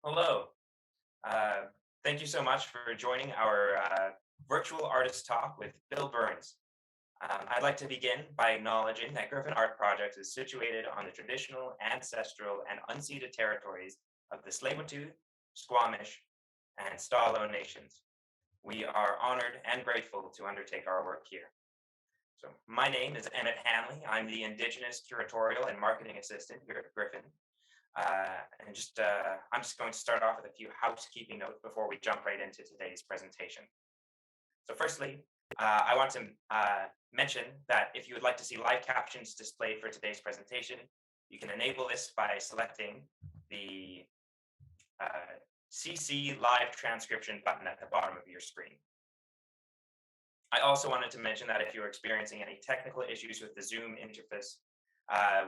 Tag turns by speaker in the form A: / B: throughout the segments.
A: Hello. Uh, Thank you so much for joining our virtual artist talk with Bill Burns. I'd like to begin by acknowledging that Griffin Art Project is situated on the traditional, ancestral, and unceded territories of the Tsleil-Waututh, Squamish, and Stalo nations. We are honored and grateful to undertake our work here. So, my name is Emmett Hanley. I'm the Indigenous Curatorial and Marketing Assistant here at Griffin. I'm just going to start off with a few housekeeping notes before we jump right into today's presentation. So firstly, I want to mention that if you would like to see live captions displayed for today's presentation, you can enable this by selecting the CC live transcription button at the bottom of your screen. I also wanted to mention that if you're experiencing any technical issues with the Zoom interface,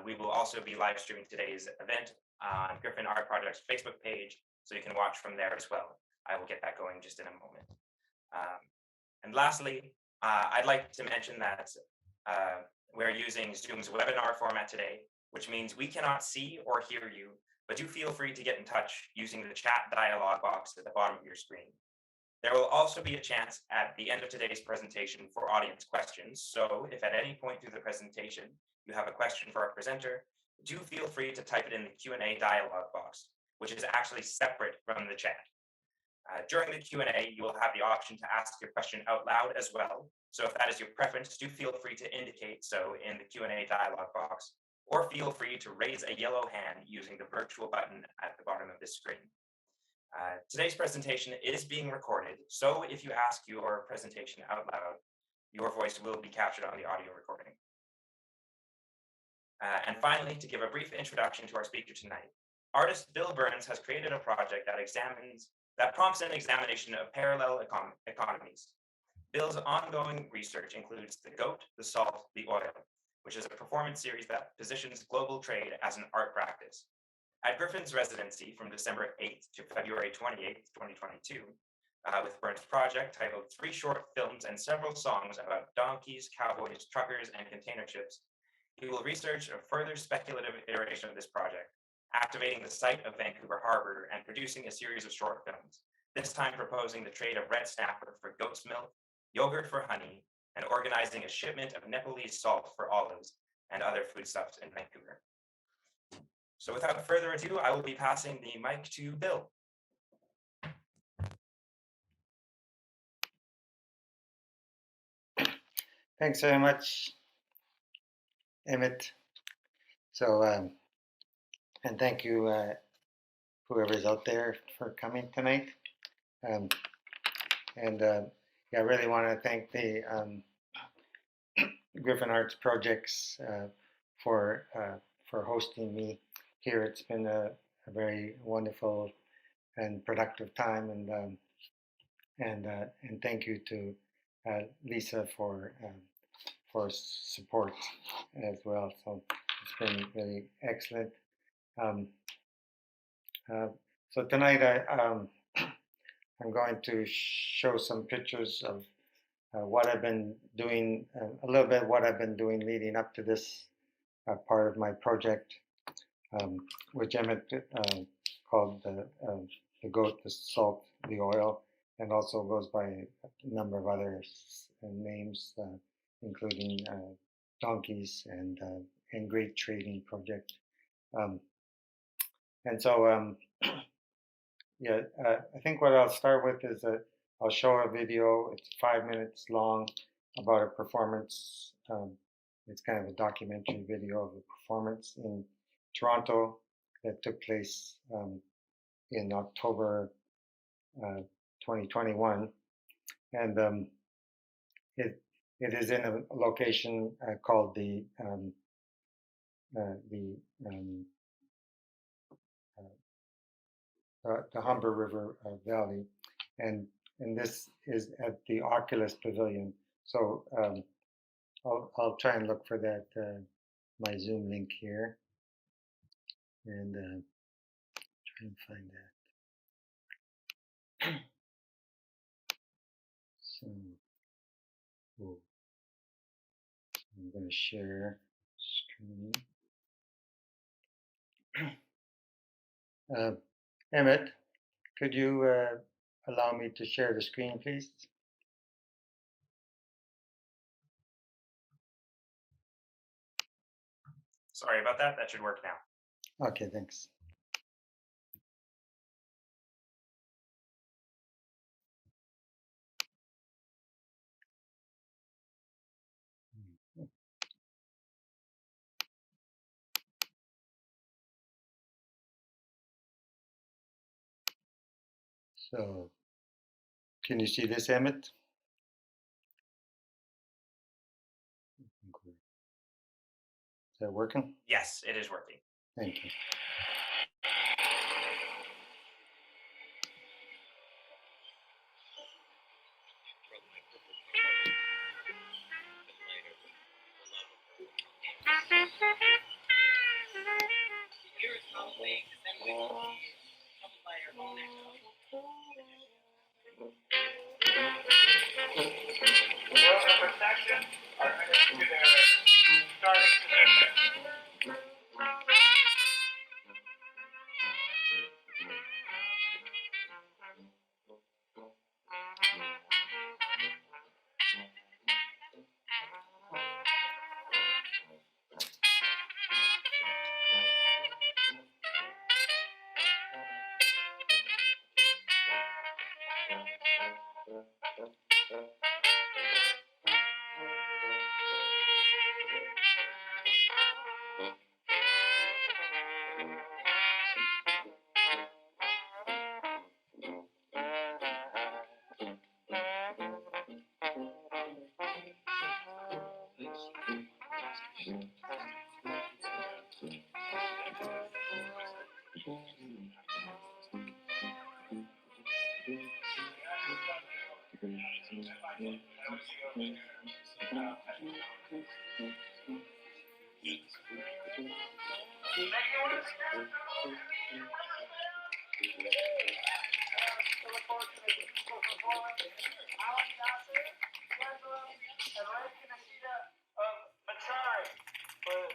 A: we will also be live streaming today's event on Griffin Art Project's Facebook page, so you can watch from there as well. I will get that going just in a moment. And lastly, I'd like to mention that we're using Zoom's webinar format today, which means we cannot see or hear you, but do feel free to get in touch using the chat dialog box at the bottom of your screen. There will also be a chance at the end of today's presentation for audience questions. So if at any point through the presentation you have a question for our presenter, do feel free to type it in the Q&A dialog box, which is actually separate from the chat. During the Q&A, you will have the option to ask your question out loud as well. So if that is your preference, do feel free to indicate so in the Q&A dialog box, or feel free to raise a yellow hand using the virtual button at the bottom of this screen. Today's presentation is being recorded, so if you ask your presentation out loud, your voice will be captured on the audio recording. And finally, to give a brief introduction to our speaker tonight, artist Bill Burns has created a project that prompts an examination of parallel economies. Bill's ongoing research includes The Goat, the Salt, the Oil, which is a performance series that positions global trade as an art practice. At Griffin's residency from December 8th to February 28th, 2022, with Burns' project titled 3 short films and several songs about donkeys, cowboys, truckers, and container ships, he will research a further speculative iteration of this project, activating the site of Vancouver Harbor and producing a series of short films, this time proposing the trade of red snapper for goat's milk, yogurt for honey, and organizing a shipment of Nepalese salt for olives and other foodstuffs in Vancouver. So without further ado, I will be passing the mic to Bill.
B: Thanks very much, Emmett. So, and thank you, whoever's out there, for coming tonight. I really want to thank the Griffin Arts Projects for hosting me here. It's been a very wonderful and productive time, and thank you to Lisa for support as well. So it's been really excellent. So tonight I'm going to show some pictures of what I've been doing, a little bit what I've been doing leading up to this part of my project, which Emmett called the Goat, the Salt, the Oil, and also goes by a number of other names, including Donkeys and Great Trading Project. I think what I'll start with is I'll show a video. It's 5 minutes long about a performance. It's kind of a documentary video of a performance in Toronto that took place in October 2021, and it is in a location called the Humber River Valley, and this is at the Oculus Pavilion. So I'll try and look for that my Zoom link here, and try and find that. So I'm going to share screen. Emmett, Could you allow me to share the screen, please?
A: Sorry about that. That should work now.
B: Okay, thanks. So, can you see this, Emmett? Is that working?
A: Yes, it is working.
B: Thank you.
A: Protection are fixed to their starting position.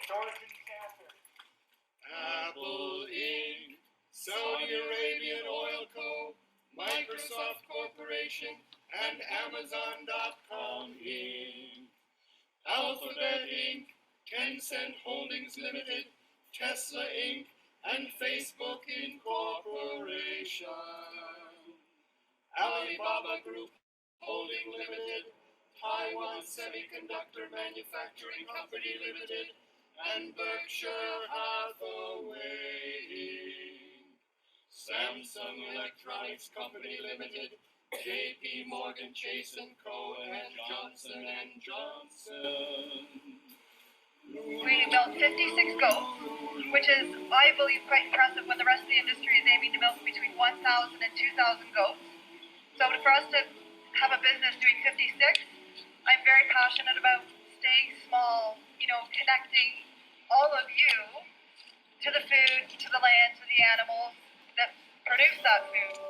A: Georgian Chant.
C: Apple Inc., Saudi Arabian Oil Co., Microsoft Corporation, and Amazon.com Inc., Alphabet Inc., Tencent Holdings Limited, Tesla Inc., and Facebook Incorporation, Alibaba Group Holding Limited, Taiwan Semiconductor Manufacturing Company Limited, and Berkshire Hathaway Inc., Samsung Electronics Company Limited, J.P. Morgan Chase & Co., and Johnson & Johnson.
D: We built 56 goats, which is, I believe, quite impressive when the rest of the industry is aiming to milk between 1,000 and 2,000 goats. So for us to have a business doing 56, I'm very passionate about staying small, connecting all of you to the food, to the land, to the animals that produce that food.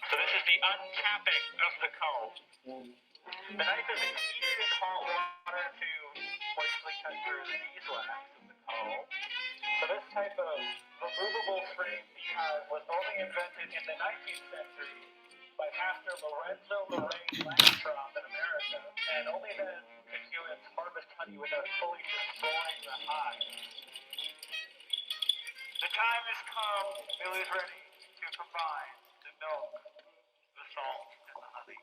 A: So this is the uncapping of the comb. The knife is heated in hot water to moistly cut through the beeswax of the comb. So this type of removable frame beehive was only invented in the 19th century by Pastor Lorenzo Lorraine Langstroth in America, and only then could humans harvest honey without fully destroying the hive. The time has come, Bill is ready to combine the milk, the salt, and the honey.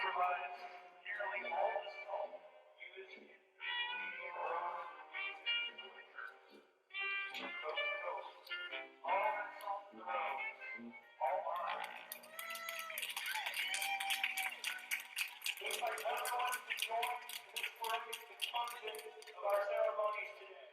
A: Provides nearly all the salt used in making raw meat and liquors. Coast to coast, all that salt in the road, all mine. We invite everyone to join in this parade, the content of our ceremonies today.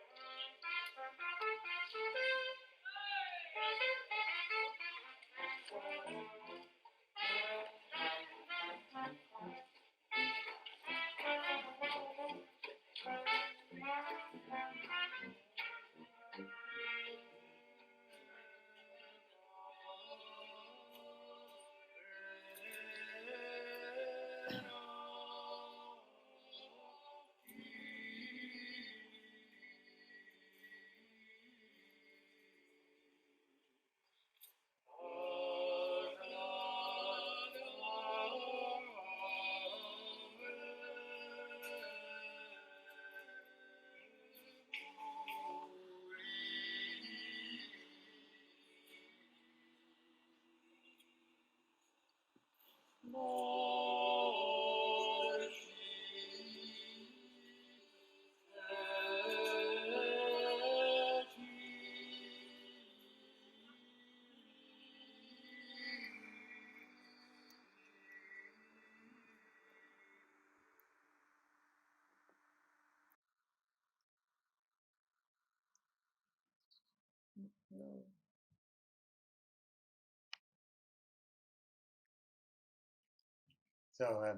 B: So,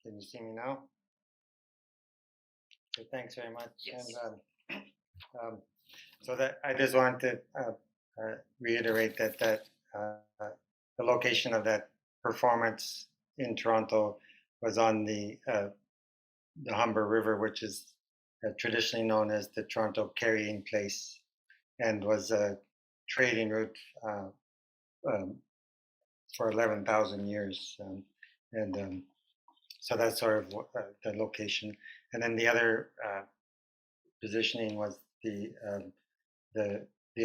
B: can you see me now? So thanks very much.
A: Yes.
B: And so that I just wanted to reiterate that the location of that performance in Toronto was on the Humber River, which is traditionally known as the Toronto Carrying Place, and was a trading route for 11,000 years. So that's sort of the location. And then the other positioning was the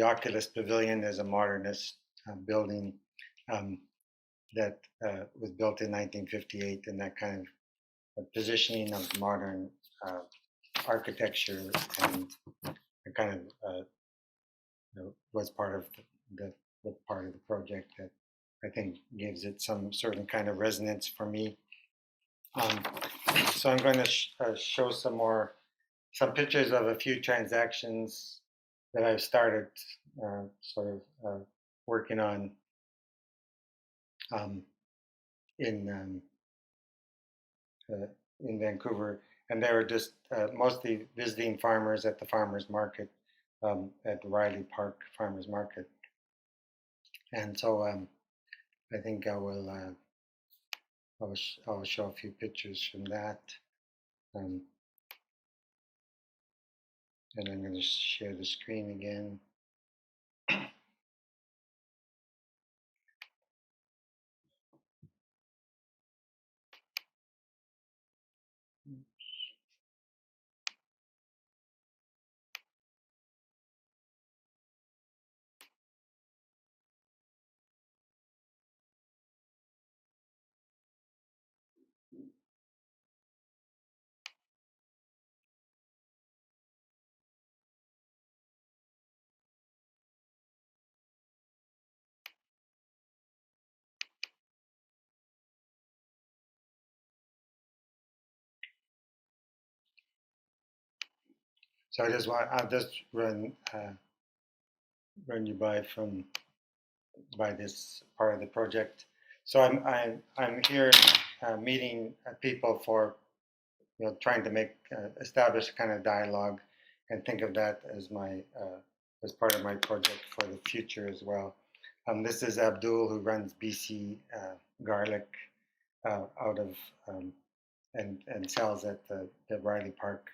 B: Oculus Pavilion is a modernist building that was built in 1958, and that kind of positioning of modern architecture and kind of was part of the part of the project that I think gives it some certain kind of resonance for me. So I'm going to show some pictures of a few transactions that I've started working on in Vancouver, and they were just mostly visiting farmers at the farmers market at the Riley Park Farmers Market, and so I think I'll show a few pictures from that, and I'm going to share the screen again. So I'll just run you by this part of the project. So I'm here meeting people for trying to establish a kind of dialogue, and think of that as as part of my project for the future as well. This is Abdul, who runs BC Garlic out of and sells at the Riley Park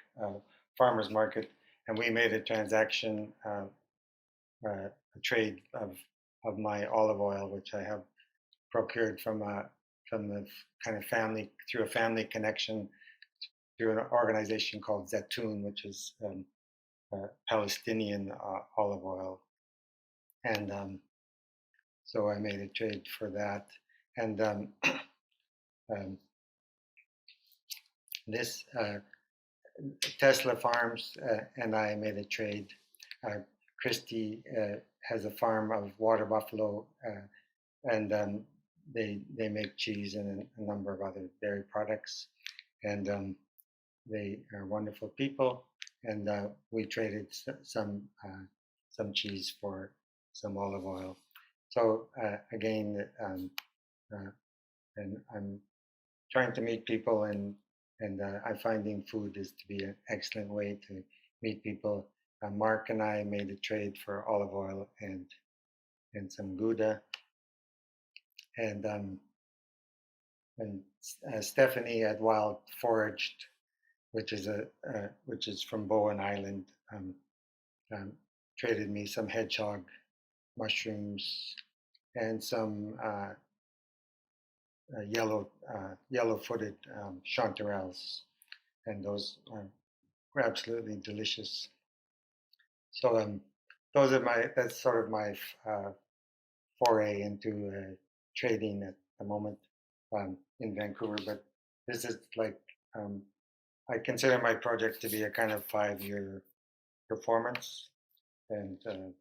B: Farmers Market, and we made a transaction, a trade of my olive oil, which I have procured from the kind of family, through a family connection, through an organization called Zatoun, which is Palestinian olive oil, and so I made a trade for that, and this Tesla Farms and I made a trade. Christy has a farm of water buffalo, and they make cheese and a number of other dairy products, and they are wonderful people. And we traded some cheese for some olive oil. So again, and I'm trying to meet people, and I'm finding food is to be an excellent way to meet people. Mark and I made a trade for olive oil and some Gouda, and Stephanie at Wild Foraged, which is from Bowen Island, traded me some hedgehog mushrooms and some yellow-footed chanterelles, and those were absolutely delicious. So that's sort of my foray into trading at the moment in Vancouver. But this is like I consider my project to be a kind of 5-year performance, and the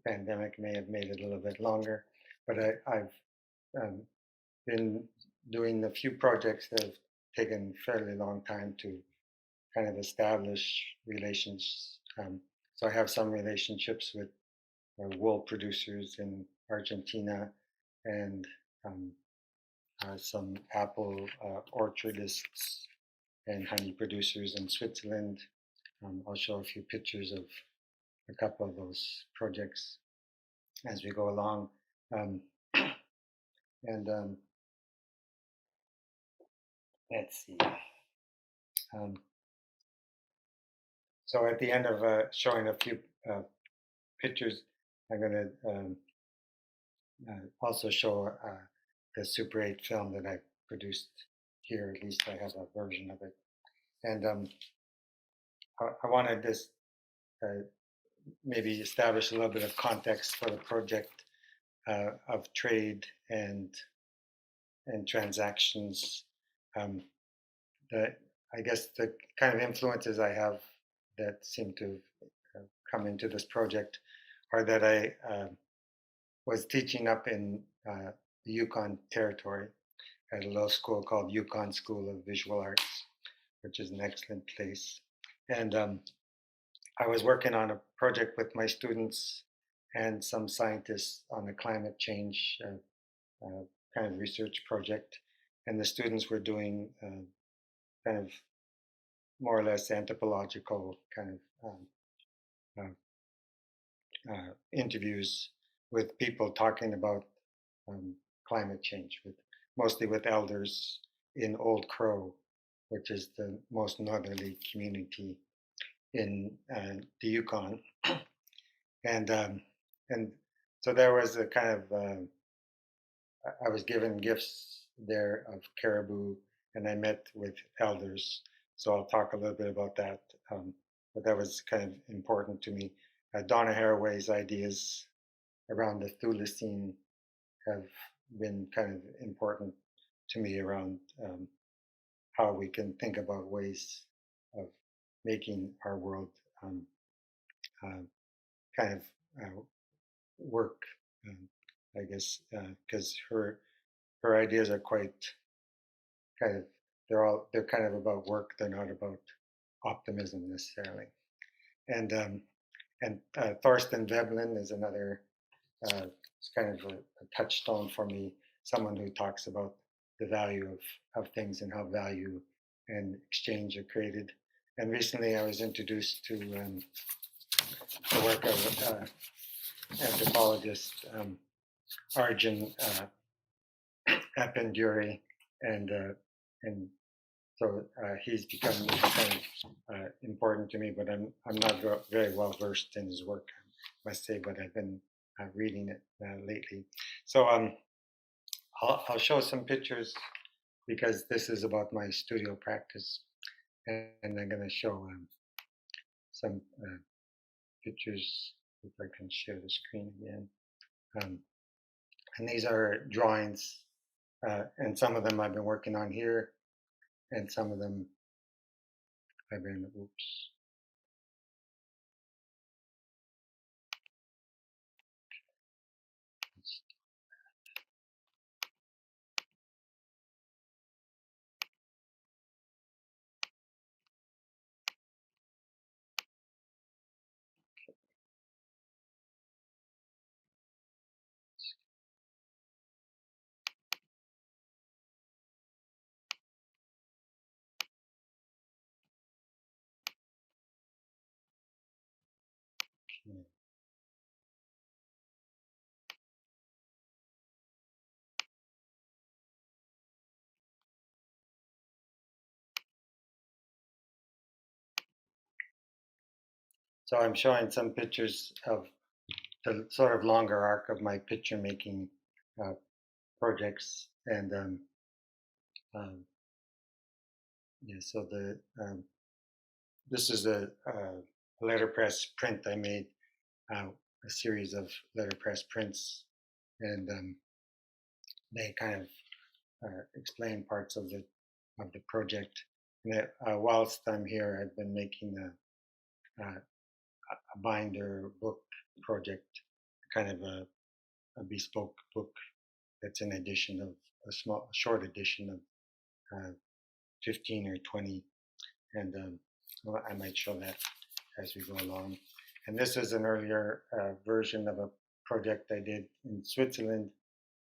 B: pandemic may have made it a little bit longer. But I've been doing a few projects that have taken fairly long time to kind of establish relations. So I have some relationships with wool producers in Argentina and some apple orchardists and honey producers in Switzerland. I'll show a few pictures of a couple of those projects as we go along. Let's see. So at the end of showing a few pictures, I'm going to also show the Super 8 film that I produced here. At least I have a version of it. And I wanted this maybe establish a little bit of context for the project of trade and transactions. I guess the kind of influences I have that seem to come into this project are that I was teaching up in the Yukon Territory at a little school called Yukon School of Visual Arts, which is an excellent place. And I was working on a project with my students and some scientists on a climate change kind of research project. And the students were doing kind of more or less anthropological kind of interviews with people talking about climate change, mostly with elders in Old Crow, which is the most northerly community in the Yukon, and so there was a kind of I was given gifts there of caribou, and I met with elders. So I'll talk a little bit about that, but that was kind of important to me. Donna Haraway's ideas around the Thulacine have been kind of important to me around how we can think about ways of making our world kind of work, I guess, because her ideas are quite kind of they're kind of about work. They're not about optimism necessarily. And Thorsten Veblen is another kind of a touchstone for me. Someone who talks about the value of things and how value and exchange are created. And recently, I was introduced to the work of anthropologist Arjun Apanduri, and so he's become kind of important to me. But I'm not very well versed in his work, I must say. But I've been reading it lately. So I'll show some pictures because this is about my studio practice, and I'm going to show some pictures if I can share the screen again. And these are drawings, and some of them I've been working on here, and some of them I've been, oops. Okay. So I'm showing some pictures of the sort of longer arc of my picture making projects, and yeah. So this is a letterpress print I made, a series of letterpress prints, and they kind of explain parts of the project. And whilst I'm here, I've been making a binder book project, kind of a bespoke book that's an edition of a short edition of 15 or 20, and I might show that as we go along. And this is an earlier version of a project I did in Switzerland,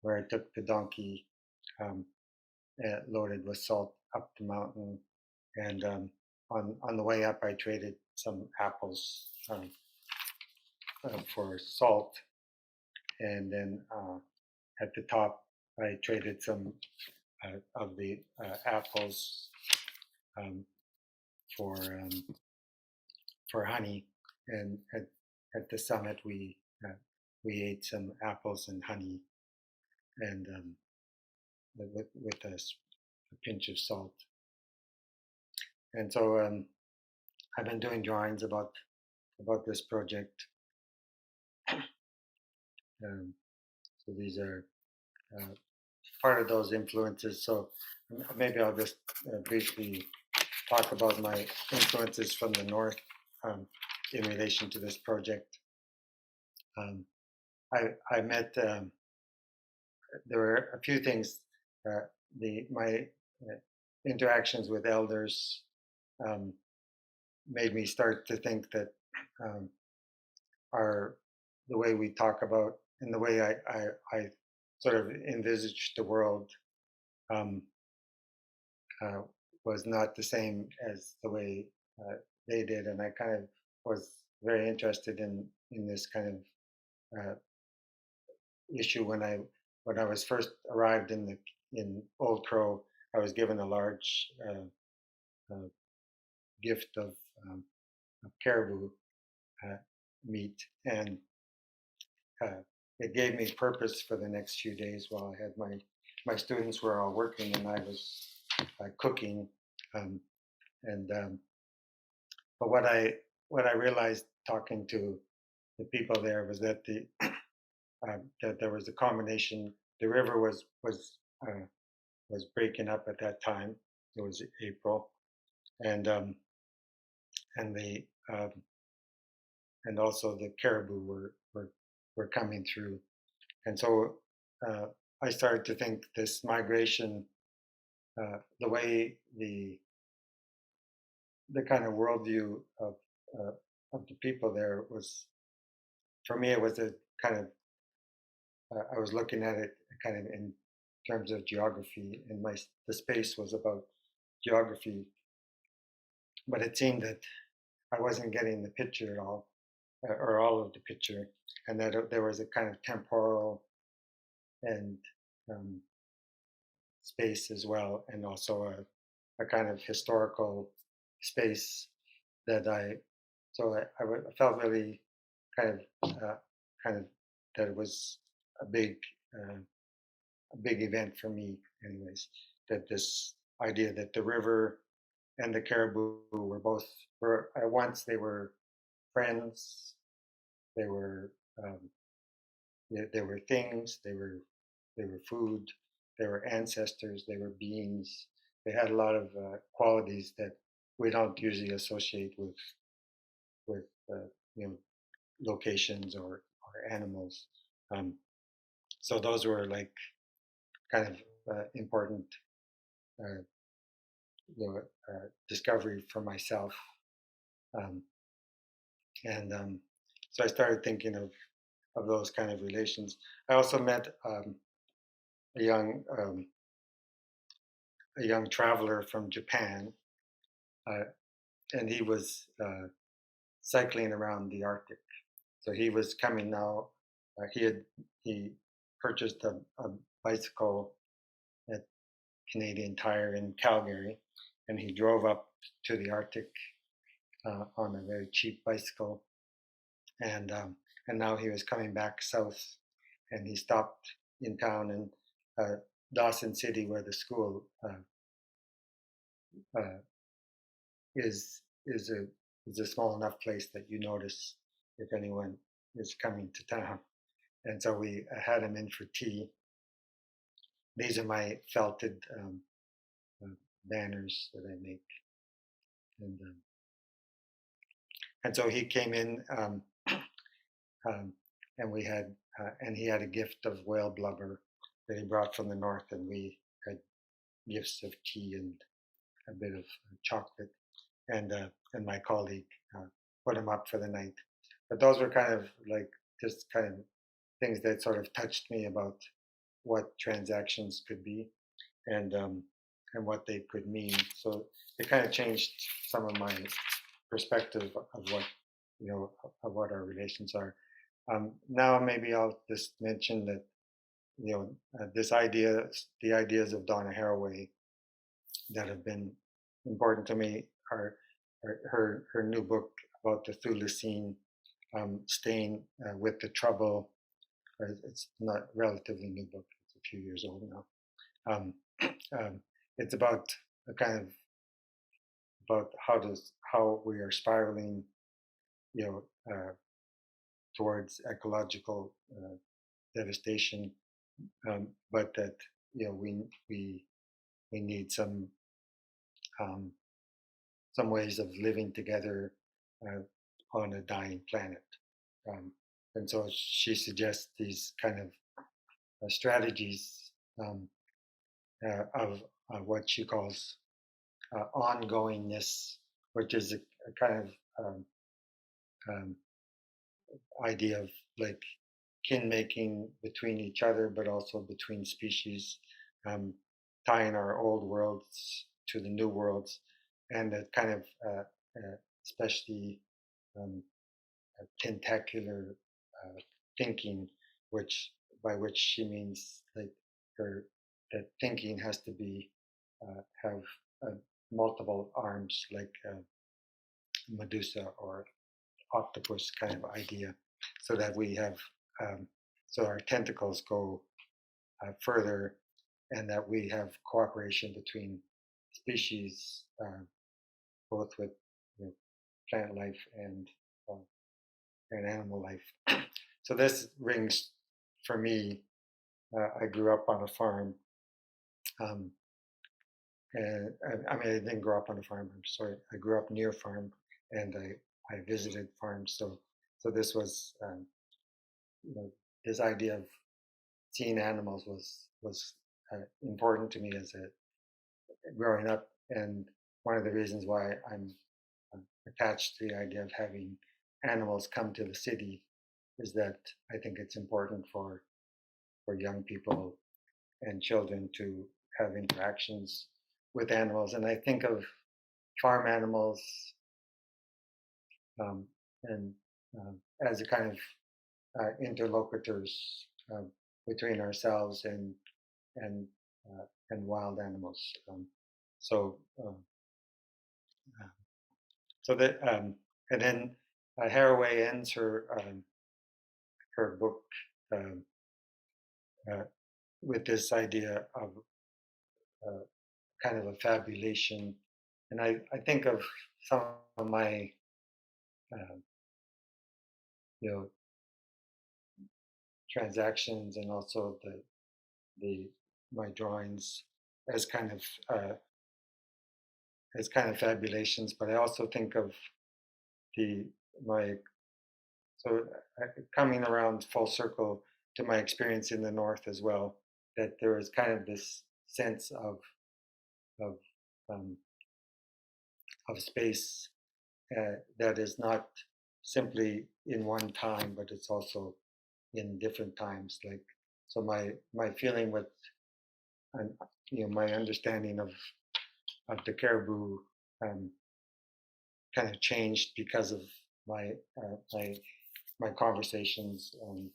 B: where I took the donkey um, loaded with salt up the mountain, and on the way up, I traded some apples for salt, and then at the top, I traded some of the apples um, for honey, and at the summit we ate some apples and honey, and with a pinch of salt. And so I've been doing drawings about this project. So these are part of those influences. So maybe I'll just briefly talk about my influences from the north in relation to this project. I met, there were a few things, my interactions with elders made me start to think that the way we talk about and the way I sort of envisaged the world was not the same as the way they did, and I kind of was very interested in this kind of issue when I was first arrived in Old Crow. I was given a large gift of caribou meat, and it gave me purpose for the next few days while I had my students were all working and I was cooking, but what I realized talking to the people there was that that there was a combination. The river was breaking up at that time. It was April, and the and also the caribou were coming through, and so I started to think this migration, the way the kind of worldview of the people there was, for me, it was a kind of I was looking at it kind of in terms of geography, and the space was about geography, but it seemed that I wasn't getting the picture at all, or all of the picture, and that there was a kind of temporal and space as well, and also a kind of historical space that I felt really kind of that it was a big event for me, anyways. That this idea that the river and the caribou were at once, they were friends, they were things, they were food, they were ancestors, they were beings. They had a lot of qualities that we don't usually associate with locations or animals. So those were like kind of important discovery for myself, and so I started thinking of those kind of relations. I also met a young traveler from Japan, and he was cycling around the Arctic. So he was coming now. He purchased a bicycle at Canadian Tire in Calgary, and he drove up to the Arctic on a very cheap bicycle, and now he was coming back south, and he stopped in town in Dawson City, where the school is a small enough place that you notice if anyone is coming to town. And so we had him in for tea. These are my felted banners that I make, and so he came in, and we had and he had a gift of whale blubber that he brought from the north, and we had gifts of tea and a bit of chocolate, and my colleague put him up for the night. but those were kind of like just kind of things that sort of touched me about what transactions could be and what they could mean. So it kind of changed some of my perspective of what of what our relations are. Now maybe I'll just mention that the ideas of Donna Haraway that have been important to me are her new book about the Thulacine, staying with the trouble. It's not relatively new book; it's a few years old now. Um, it's about a kind of about how we are spiraling, you know, towards ecological devastation, but that we need some ways of living together on a dying planet. And so she suggests these kind of strategies of what she calls ongoingness, which is a kind of idea of like kin making between each other, but also between species, tying our old worlds to the new worlds, and a kind of especially tentacular thinking, by which she means like that thinking has to be have multiple arms, like Medusa or octopus kind of idea, so that we have so our tentacles go further, and that we have cooperation between species, both with plant life and animal life. So this rings for me. I grew up on a farm, and I mean I didn't grow up on a farm. I'm sorry, I grew up near a farm, and I visited farms. So this was this idea of seeing animals was important to me as a growing up, and one of the reasons why I'm attached to the idea of having animals come to the city is that I think it's important for young people and children to have interactions with animals. And I think of farm animals and as a kind of interlocutors between ourselves and wild animals. So so that and then Haraway ends her book with this idea of kind of a fabulation, and I think of some of my transactions and also the my drawings as kind of fabulations, but I also think of my so coming around full circle to my experience in the North as well, that there is kind of this sense of um, of space that is not simply in one time, but it's also in different times. Like so, my feeling with my understanding of the caribou kind of changed because of my conversations and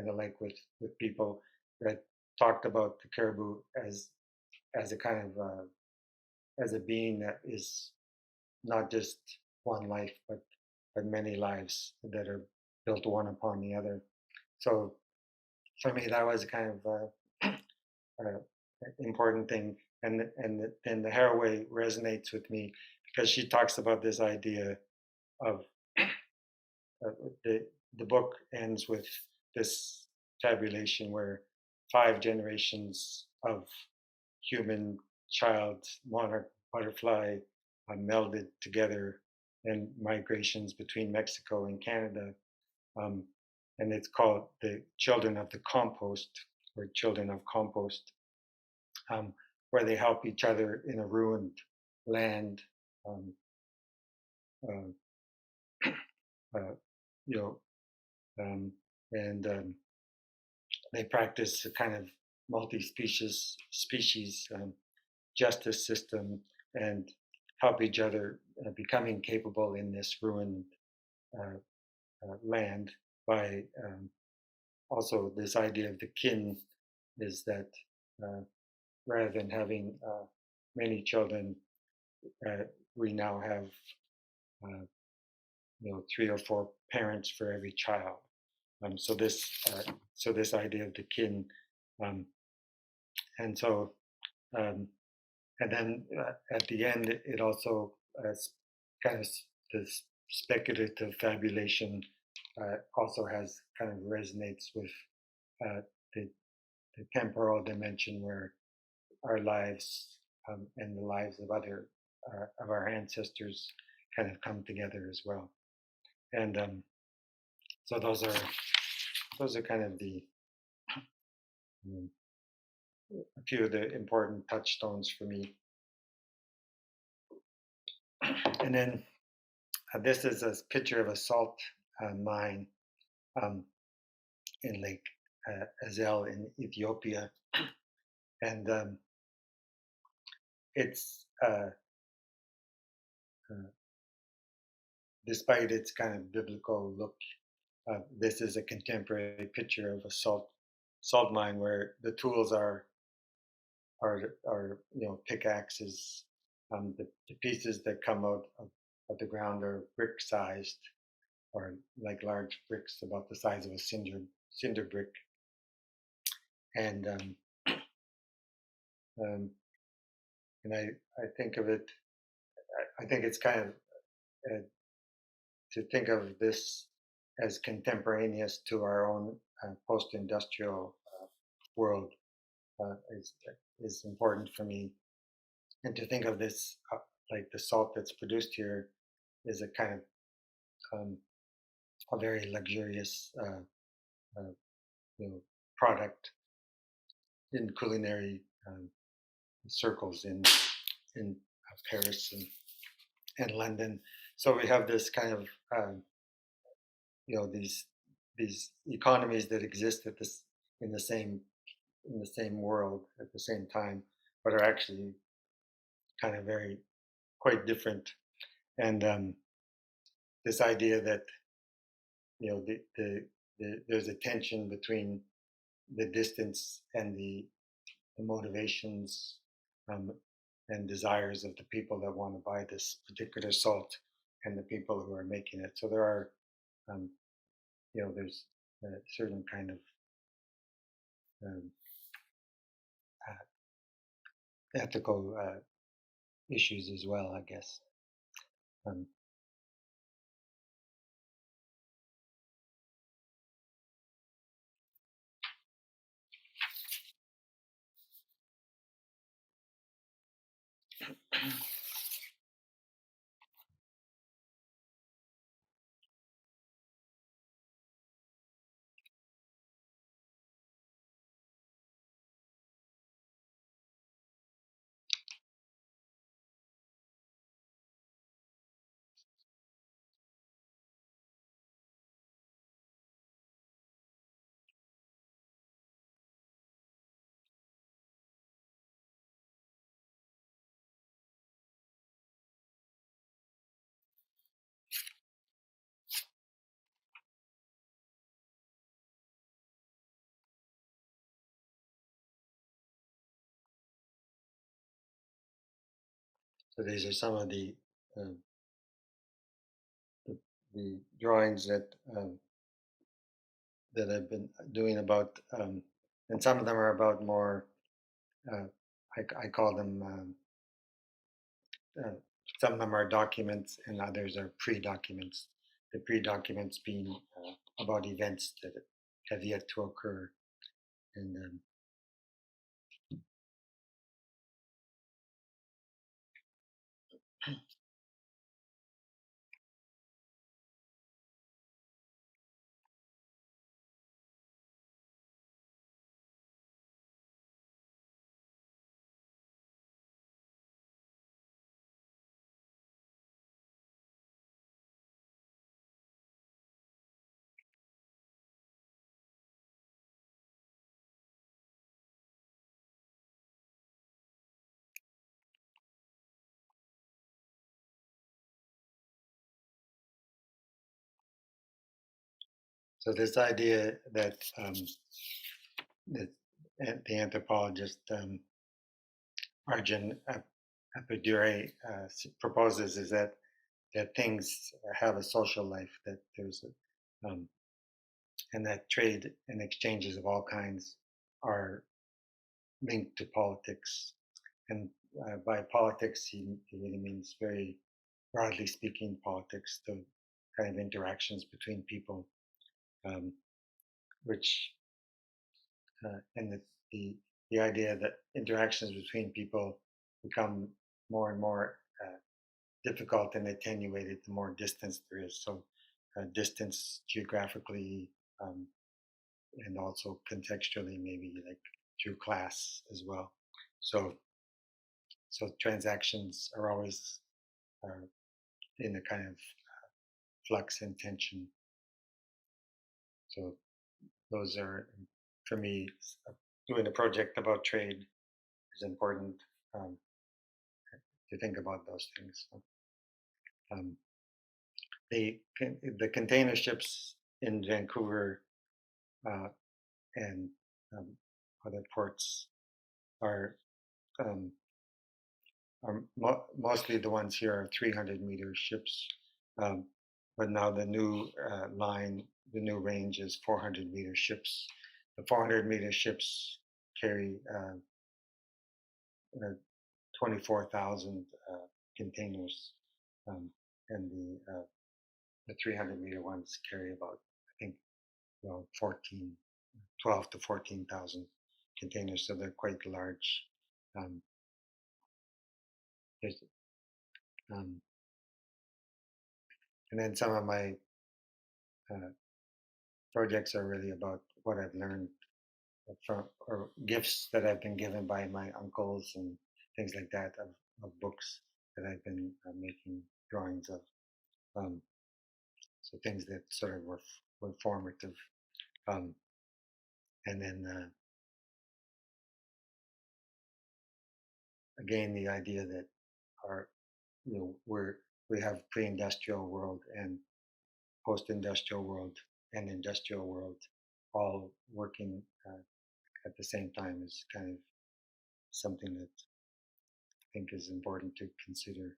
B: the like with people that talked about the caribou as a kind of as a being that is not just one life, but many lives that are built one upon the other. So for me, that was a kind of important thing, and the Haraway resonates with me because she talks about this idea of the book ends with this tabulation where 5 generations of human, child, monarch, butterfly melded together, and migrations between Mexico and Canada. And it's called the Children of the Compost, or Children of Compost, where they help each other in a ruined land you know, and they practice a kind of multi-species justice system and help each other becoming capable in this ruined uh, land by also this idea of the kin is that rather than having many children, we now have uh, 3 or 4 parents for every child. So this idea of the kin, and so um, and then at the end it also kind of this speculative fabulation also has kind of resonates with the temporal dimension where our lives and the lives of other of our ancestors kind of come together as well. And so those are kind of the a few of the important touchstones for me. And then this is a picture of a salt mine in Lake Azel in Ethiopia, and it's despite its kind of biblical look, this is a contemporary picture of a salt mine where the tools are pickaxes. The pieces that come out of the ground are brick sized, or like large bricks about the size of a cinder brick. And I think of it. I think it's kind of to think of this as contemporaneous to our own post-industrial world is important for me, and to think of this like the salt that's produced here is a kind of a very luxurious product in culinary circles in Paris and London. So we have this kind of these economies that exist at this in the same world at the same time, but are actually kind of very quite different. And this idea that there's a tension between the distance and the motivations and desires of the people that want to buy this particular salt and the people who are making it. So there are, there's a certain kind of ethical issues as well, I guess. So these are some of the drawings that I've been doing about, and some of them are about more. I call them. Some of them are documents, and others are pre-documents. The pre-documents being about events that have yet to occur, and So this idea that that the anthropologist Arjun Appadure proposes is that things have a social life, that there's and that trade and exchanges of all kinds are linked to politics. And by politics, he really means, very broadly speaking, politics, the kind of interactions between people, which and the idea that interactions between people become more and more difficult and attenuated the more distance there is. So distance geographically, and also contextually, maybe like through class as well. So transactions are always in a kind of flux and tension. So those are, for me, doing a project about trade is important, to think about those things. Um, the container ships in Vancouver and other ports are mostly, the ones here are 300-meter ships, but now the new the new range is 400-meter ships. The 400-meter ships carry 24,000 containers, and the 300-meter ones carry about, I think, 12 to 14,000 containers, so they're quite large. And then some of my projects are really about what I've learned from, or gifts that I've been given by my uncles and things like that, of books that I've been making drawings of. So things that sort of were formative. And then again, the idea that our, we have pre-industrial world and post-industrial world and industrial world all working at the same time is kind of something that I think is important to consider.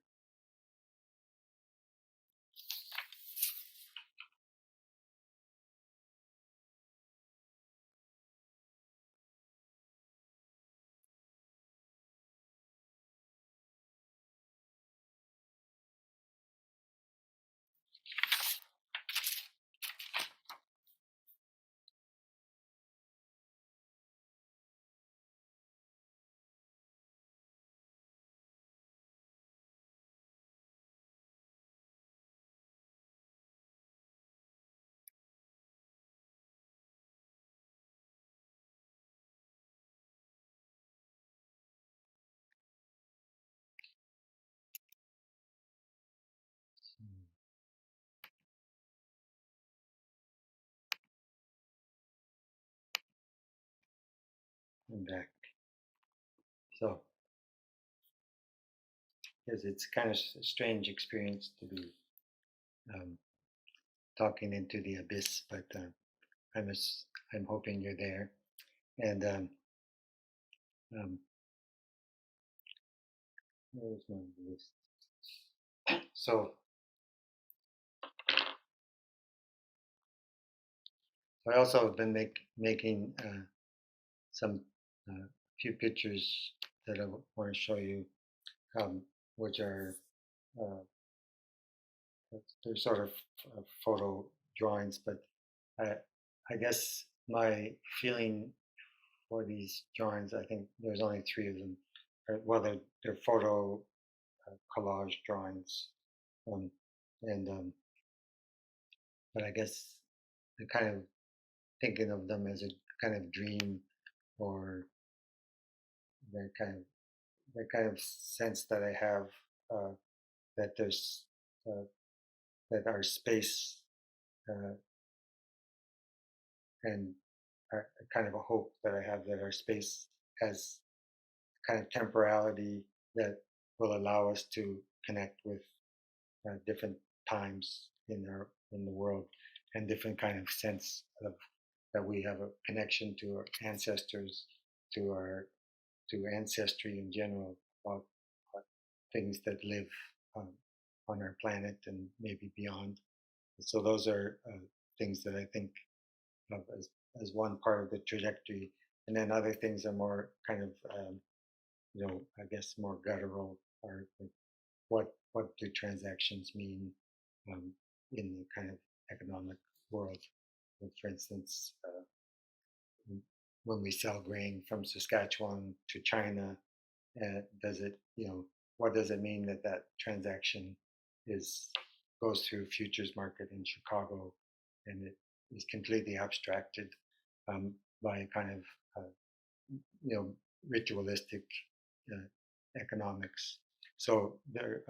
B: I'm back. So, because it's kind of a strange experience to be talking into the abyss, but I'm hoping you're there. And where's my list? So I also have been making some few pictures that I want to show you, which are they're sort of photo drawings, but I guess my feeling for these drawings, I think there's only 3 of them. Well, they're photo collage drawings, and but I guess I'm kind of thinking of them as a kind of dream, or the kind of sense that I have, that there's that our space and a kind of a hope that I have that our space has kind of temporality that will allow us to connect with different times in the world, and different kind of sense of that we have a connection to our ancestors, to ancestry in general, about things that live on our planet and maybe beyond. So those are things that I think of as one part of the trajectory, and then other things are more kind of I guess more guttural, or what do transactions mean in the kind of economic world. For instance, when we sell grain from Saskatchewan to China, does it, what does it mean that that transaction goes through futures market in Chicago, and it is completely abstracted by kind of ritualistic economics. So there,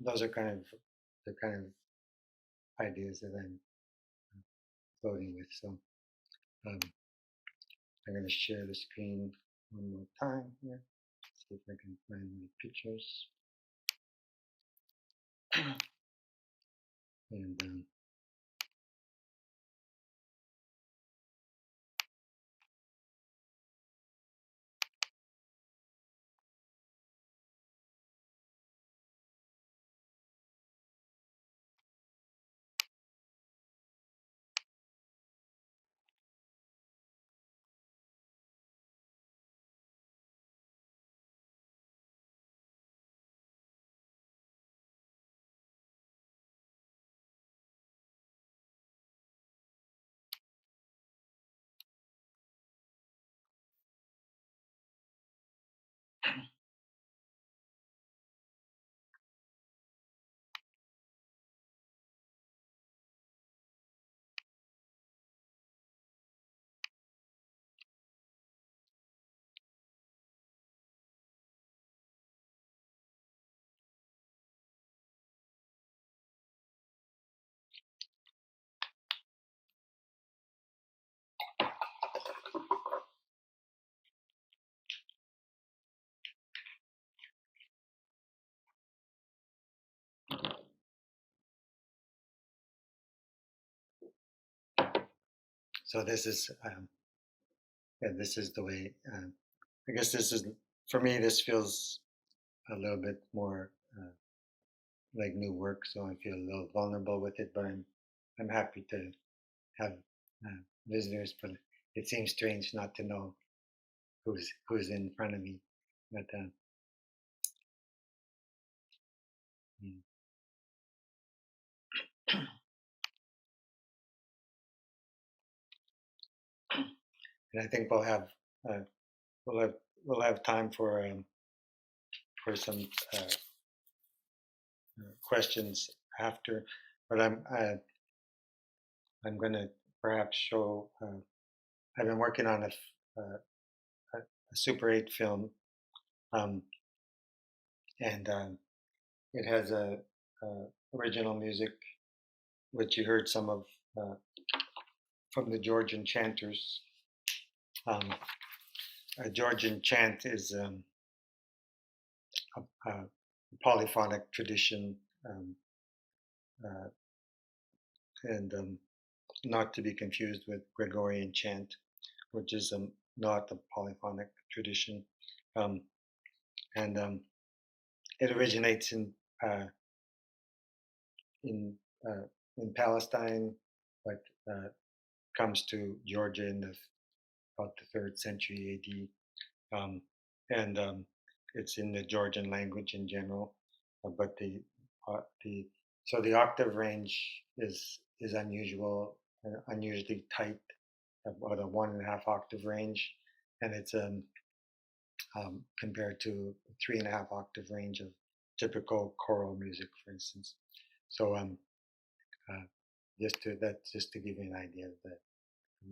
B: those are kind of the kind of ideas that I'm voting with. So I'm going to share the screen one more time here. See if I can find my pictures. And so this is the way. I guess this is, for me, this feels a little bit more like new work, so I feel a little vulnerable with it. But I'm happy to have visitors. But it seems strange not to know who's in front of me. But and I think uh, we'll have time for some questions after. But I'm going to perhaps show. I've been working on a Super 8 film, and it has a original music, which you heard some of from the Georgian chanters. A Georgian chant is a polyphonic tradition, and not to be confused with Gregorian chant, which is not a polyphonic tradition. And it originates in Palestine, but comes to Georgia in about the 3rd century AD, and it's in the Georgian language in general. But the octave range is unusual, unusually tight, about a 1.5 octave range, and it's compared to 3.5 octave range of typical choral music, for instance. So just to give you an idea of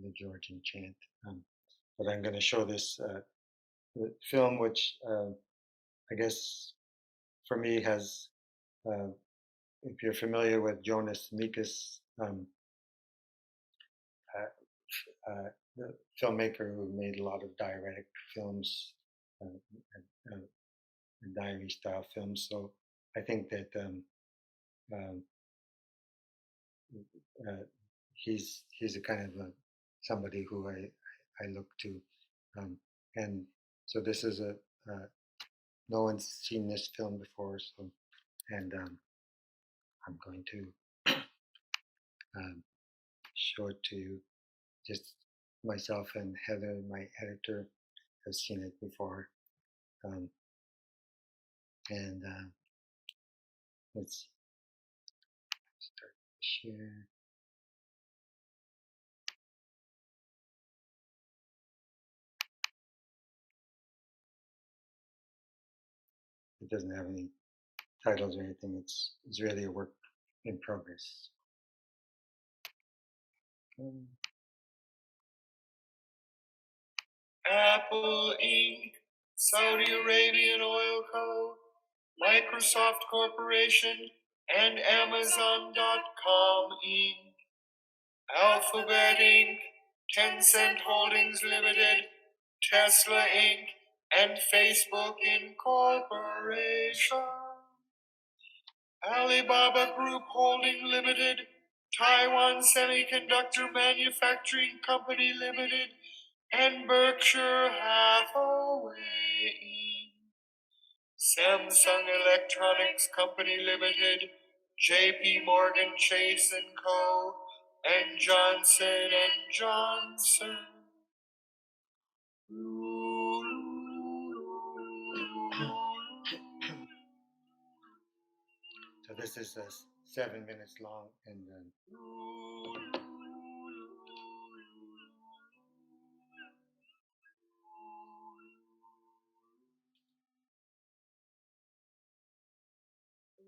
B: the Georgian chant. But I'm going to show this film, which I guess for me has, if you're familiar with Jonas Mekas, the filmmaker who made a lot of diuretic films, diary style films. So I think that he's a kind of somebody who I look to, and so this is no one's seen this film before, so and I'm going to show it to you. Just myself and Heather, my editor, have seen it before, and let's start share. It doesn't have any titles or anything. It's really a work in progress.
C: Apple Inc., Saudi Arabian Oil Co., Microsoft Corporation, and Amazon.com Inc., Alphabet Inc., Tencent Holdings Limited, Tesla Inc., and Facebook Incorporation. Alibaba Group Holding Limited, Taiwan Semiconductor Manufacturing Company Limited, and Berkshire Hathaway Inc., Samsung Electronics Company Limited, J.P. Morgan Chase & Co., and Johnson & Johnson.
B: So this is 7 minutes long, and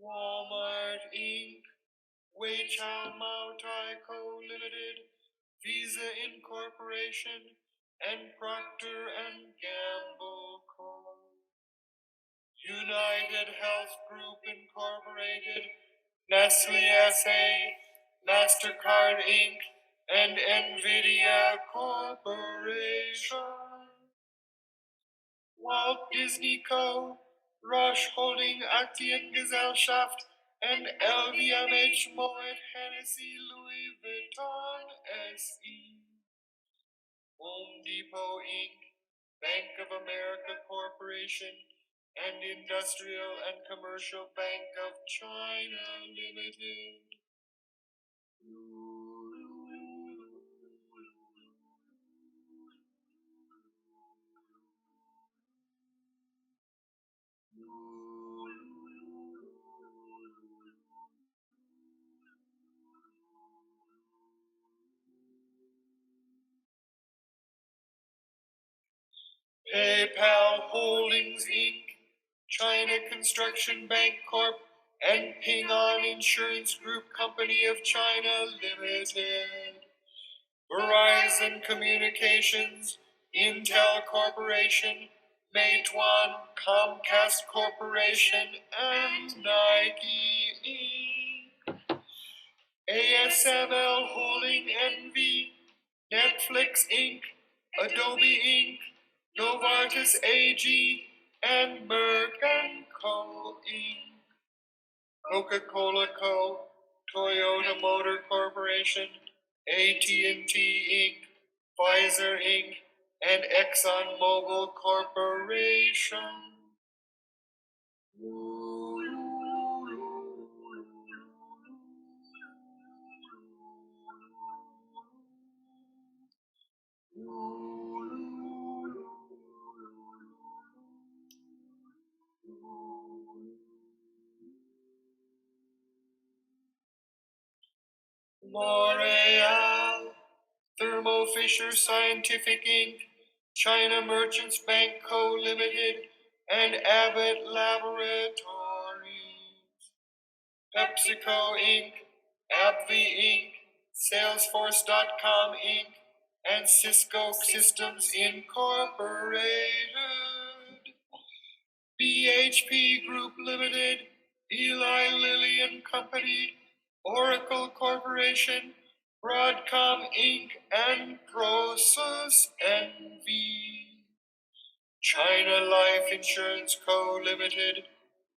C: Walmart Inc., Weichao Moutai Co. Limited, Visa Incorporation, and Procter & Gamble Co. United Health Group Incorporated, Nestle S.A., MasterCard Inc., and NVIDIA Corporation. Walt Disney Co., Roche Holding Aktiengesellschaft, and LVMH Moet Hennessy Louis Vuitton SE. Home Depot Inc., Bank of America Corporation, and Industrial and Commercial Bank of China Limited. PayPal Holdings Inc., China Construction Bank Corp., and Ping An Insurance Group Company of China Limited. Verizon Communications, Intel Corporation, Meituan, Comcast Corporation, and Nike Inc. ASML Holding NV, Netflix Inc., Adobe Inc., Novartis AG, and Merck & Co. Inc. Coca-Cola Co., Toyota Motor Corporation, AT&T Inc., Pfizer Inc., and ExxonMobil Corporation. L'Oreal, Thermo Fisher Scientific Inc., China Merchants Bank Co. Limited, and Abbott Laboratories. PepsiCo Inc., AbbVie Inc., Salesforce.com Inc., and Cisco Systems Incorporated. BHP Group Limited, Eli Lilly and Company, Oracle Corporation, Broadcom Inc., and Process NV. China Life Insurance Co. Limited,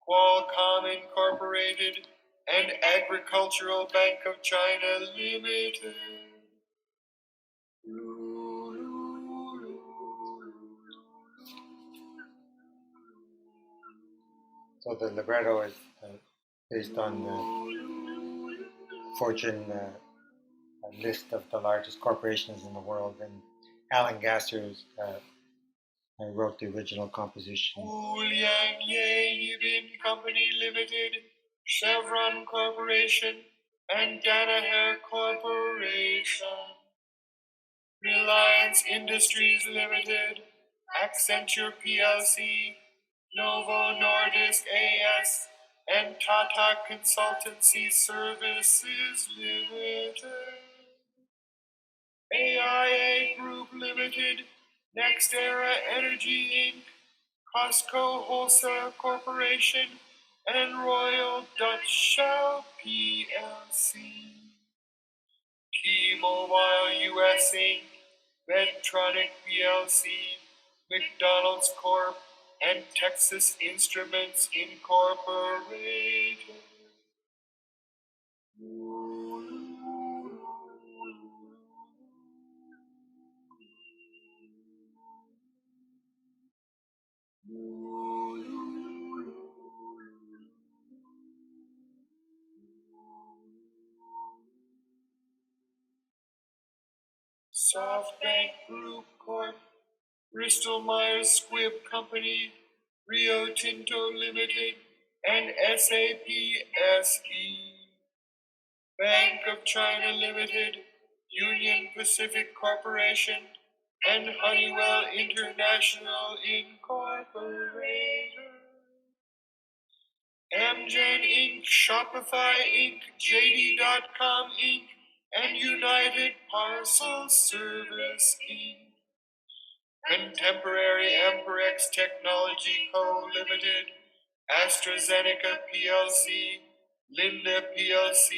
C: Qualcomm Incorporated, and Agricultural Bank of China Limited.
B: So the libretto is based on the Fortune list of the largest corporations in the world, and Alan Gasser wrote the original composition.
C: Liang Ye Yibin Company Limited, Chevron Corporation, and Danaher Corporation. Reliance Industries Limited, Accenture PLC, Novo Nordisk AS, and Tata Consultancy Services Limited. AIA Group Limited, NextEra Energy Inc., Costco Wholesale Corporation, and Royal Dutch Shell PLC. T-Mobile US Inc., Medtronic PLC, McDonald's Corp., and Texas Instruments Incorporated. SoftBank Group Corp., Bristol Myers Squibb Company, Rio Tinto Limited, and SAP SE. Bank of China Limited, Union Pacific Corporation, and Honeywell International Incorporated. Amgen Inc., Shopify Inc., JD.com Inc., and United Parcel Service Inc. Contemporary Amperex Technology Co. Limited, AstraZeneca PLC, Linde PLC,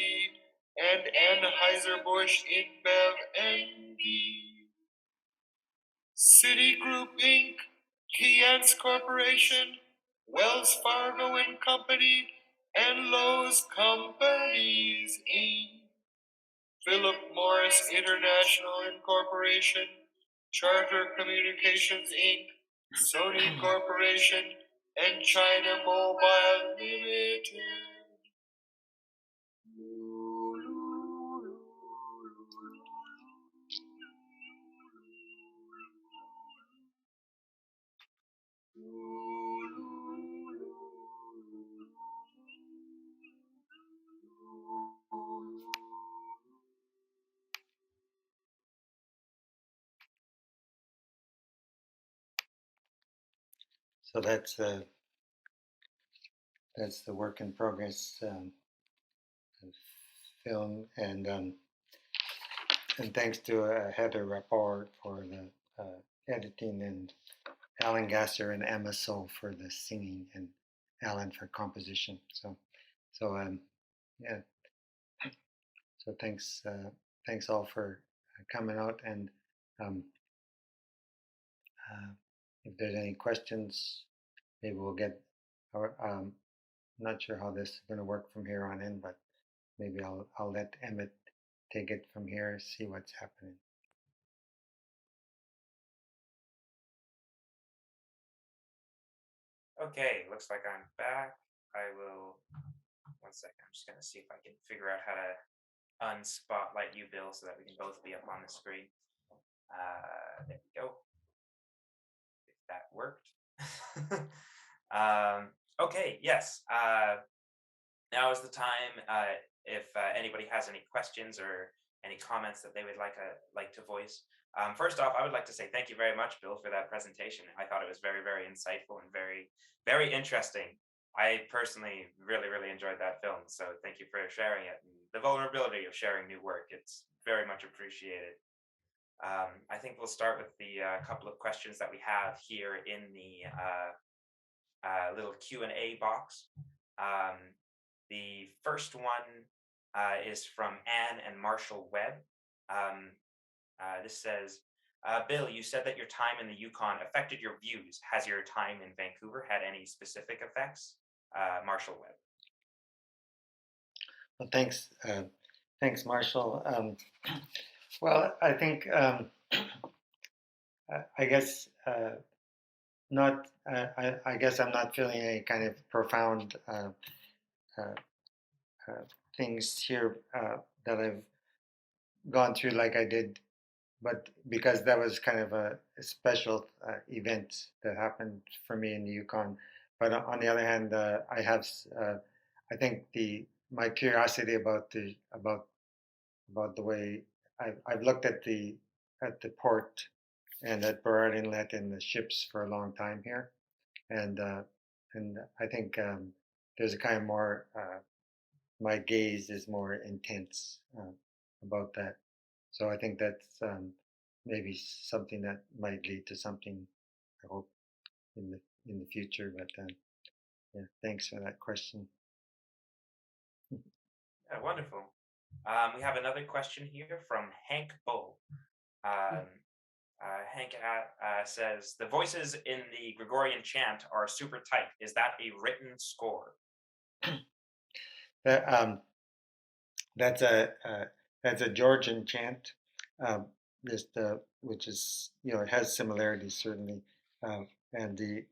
C: and Anheuser-Busch InBev NV. Citigroup Inc., Keyence Corporation, Wells Fargo and Company, and Lowe's Companies Inc. Philip Morris International Incorporation, Charter Communications Inc., Sony Corporation, and China Mobile Limited.
B: So that's the work in progress film, and thanks to Heather Rapport for the editing, and Alan Gasser and Emma So for the singing, and Alan for composition. So yeah. So thanks all for coming out, and um, if there's any questions, maybe we'll get. Or I'm not sure how this is going to work from here on in, but maybe I'll let Emmett take it from here, see what's happening.
A: Okay, looks like I'm back. I will, 1 second, I'm just gonna see if I can figure out how to unspotlight you, Bill, so that we can both be up on the screen. There we go. If that worked. Okay, yes. Now is the time. If anybody has any questions or any comments that they would like to voice. First off, I would like to say thank you very much, Bill, for that presentation. I thought it was very, very insightful and very, very interesting. I personally really, really enjoyed that film. So thank you for sharing it. And the vulnerability of sharing new work, it's very much appreciated. I think we'll start with the couple of questions that we have here in the little Q&A box. The first one is from Anne and Marshall Webb. This says, Bill, you said that your time in the Yukon affected your views. Has your time in Vancouver had any specific effects? Marshall Webb.
B: Well, thanks, Marshall. Well, I think I guess not. I guess I'm not feeling any kind of profound uh, things here that I've gone through like I did, but because that was kind of a special event that happened for me in the Yukon. But on the other hand, I think my curiosity about the way I've looked at the port and at Burrard Inlet and the ships for a long time here, and I think there's a kind of more my gaze is more intense about that. So I think that's maybe something that might lead to something. I hope in the future. But yeah, thanks for that question.
A: Yeah, wonderful. We have another question here from Hank Bull. Hank says, the voices in the Gregorian chant are super tight. Is that a written score?
B: That's a Georgian chant, just which is it has similarities certainly, and the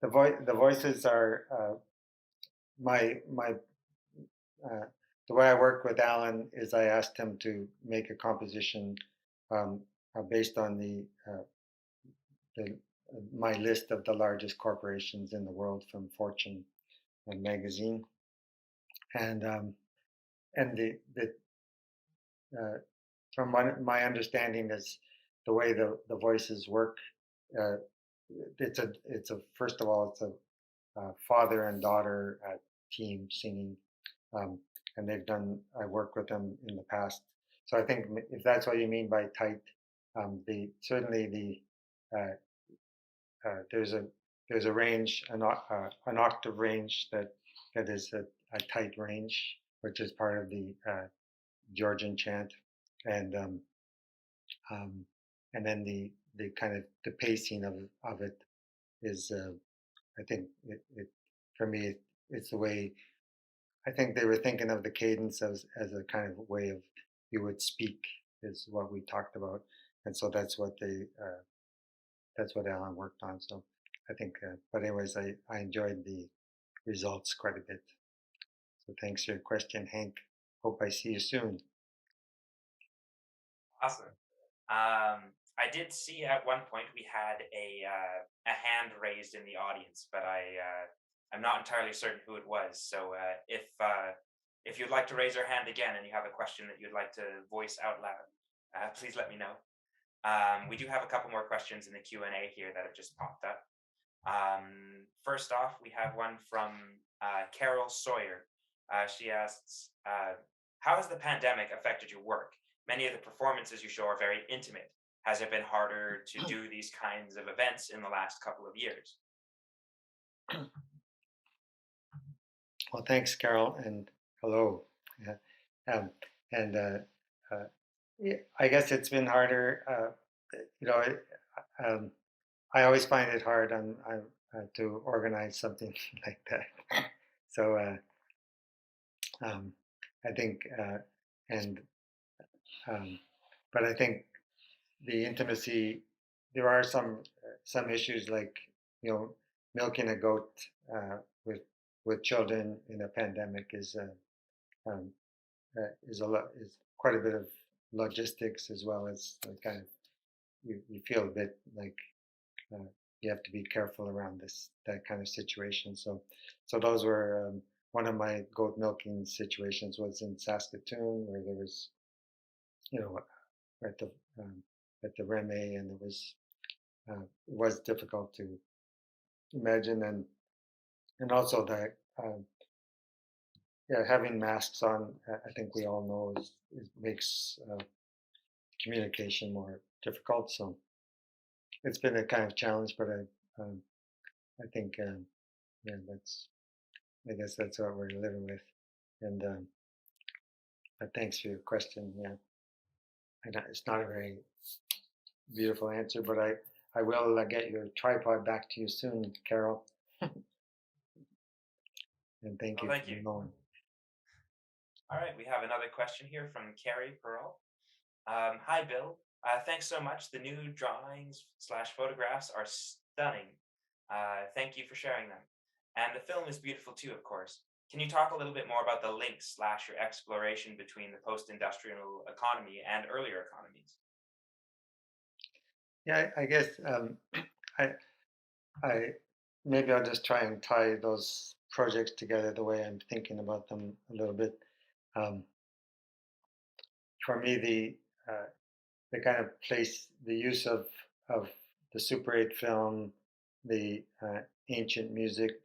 B: voices are my the way I worked with Alan is I asked him to make a composition based on the my list of the largest corporations in the world from Fortune magazine, and from my understanding is the way the voices work. It's a first of all it's a father and daughter team singing, and I worked with them in the past. So I think if that's what you mean by tight, there's a range, an octave range that is a tight range, which is part of the Georgian chant, and then the kind of the pacing of it is I think it for me it's the way I think they were thinking of the cadence as a kind of way of you would speak is what we talked about, and so that's what Alan worked on. So I think, but anyways, I enjoyed the results quite a bit. So thanks for your question, Hank. Hope I see you soon.
A: Awesome. I did see at one point we had a hand raised in the audience, but I'm not entirely certain who it was. So if you'd like to raise your hand again and you have a question that you'd like to voice out loud, please let me know. We do have a couple more questions in the Q&A here that have just popped up. First off, we have one from Carol Sawyer. She asks, how has the pandemic affected your work? Many of the performances you show are very intimate. Has it been harder to do these kinds of events in the last couple of years?
B: Well, thanks, Carol, and hello. Yeah, I guess it's been harder. I always find it hard to organize something like that. So I think, but I think the intimacy. There are some issues like milking a goat with children in a pandemic is quite a bit of logistics as well as kind of you feel a bit like you have to be careful around that kind of situation. So those were one of my goat milking situations was in Saskatoon where there was at the Reme, and it was difficult to imagine, and also that having masks on, I think we all know makes communication more difficult. So it's been a kind of challenge, but I think I guess that's what we're living with. And but thanks for your question. Yeah, it's not a very beautiful answer, but I will get your tripod back to you soon, Carol. And thank you.
A: Thank you. All right, we have another question here from Carrie Pearl. Hi, Bill. Thanks so much. The new drawings slash photographs are stunning. Thank you for sharing them. And the film is beautiful too, of course. Can you talk a little bit more about the link slash your exploration between the post-industrial economy and earlier economies?
B: Yeah, I guess I, I maybe I'll just try and tie those projects together the way I'm thinking about them a little bit. Um, for me, the kind of place, the use of the Super 8 film, the ancient music,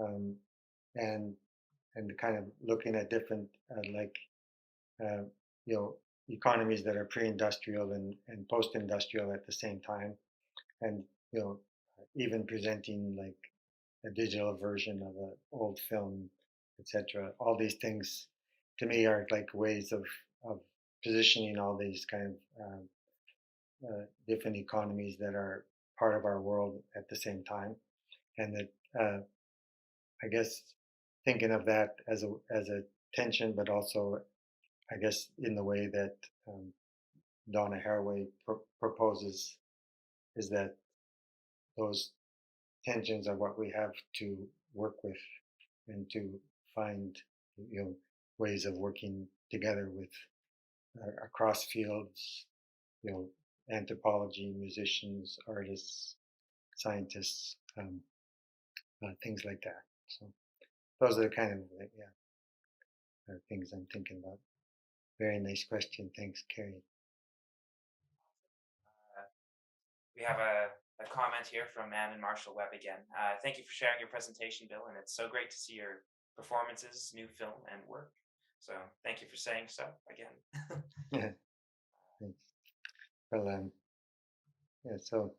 B: um, and and the kind of looking at different uh, you know economies that are pre-industrial and post-industrial at the same time, and even presenting like a digital version of an old film, etc. All these things to me are like ways of positioning all these kind of different economies that are part of our world at the same time, and that I guess thinking of that as a tension, but also I guess in the way that um, Donna Haraway proposes is that those tensions are what we have to work with and to find ways of working together with across fields, you know, anthropology, musicians, artists, scientists, things like that. So those are the kind of things I'm thinking about. Very nice question. Thanks, Carrie.
A: We have a comment here from Ann and Marshall Webb again. Thank you for sharing your presentation, Bill, and it's so great to see your performances, new film, and work. So thank you for saying so again.
B: Yeah. Thanks. Well, yeah. So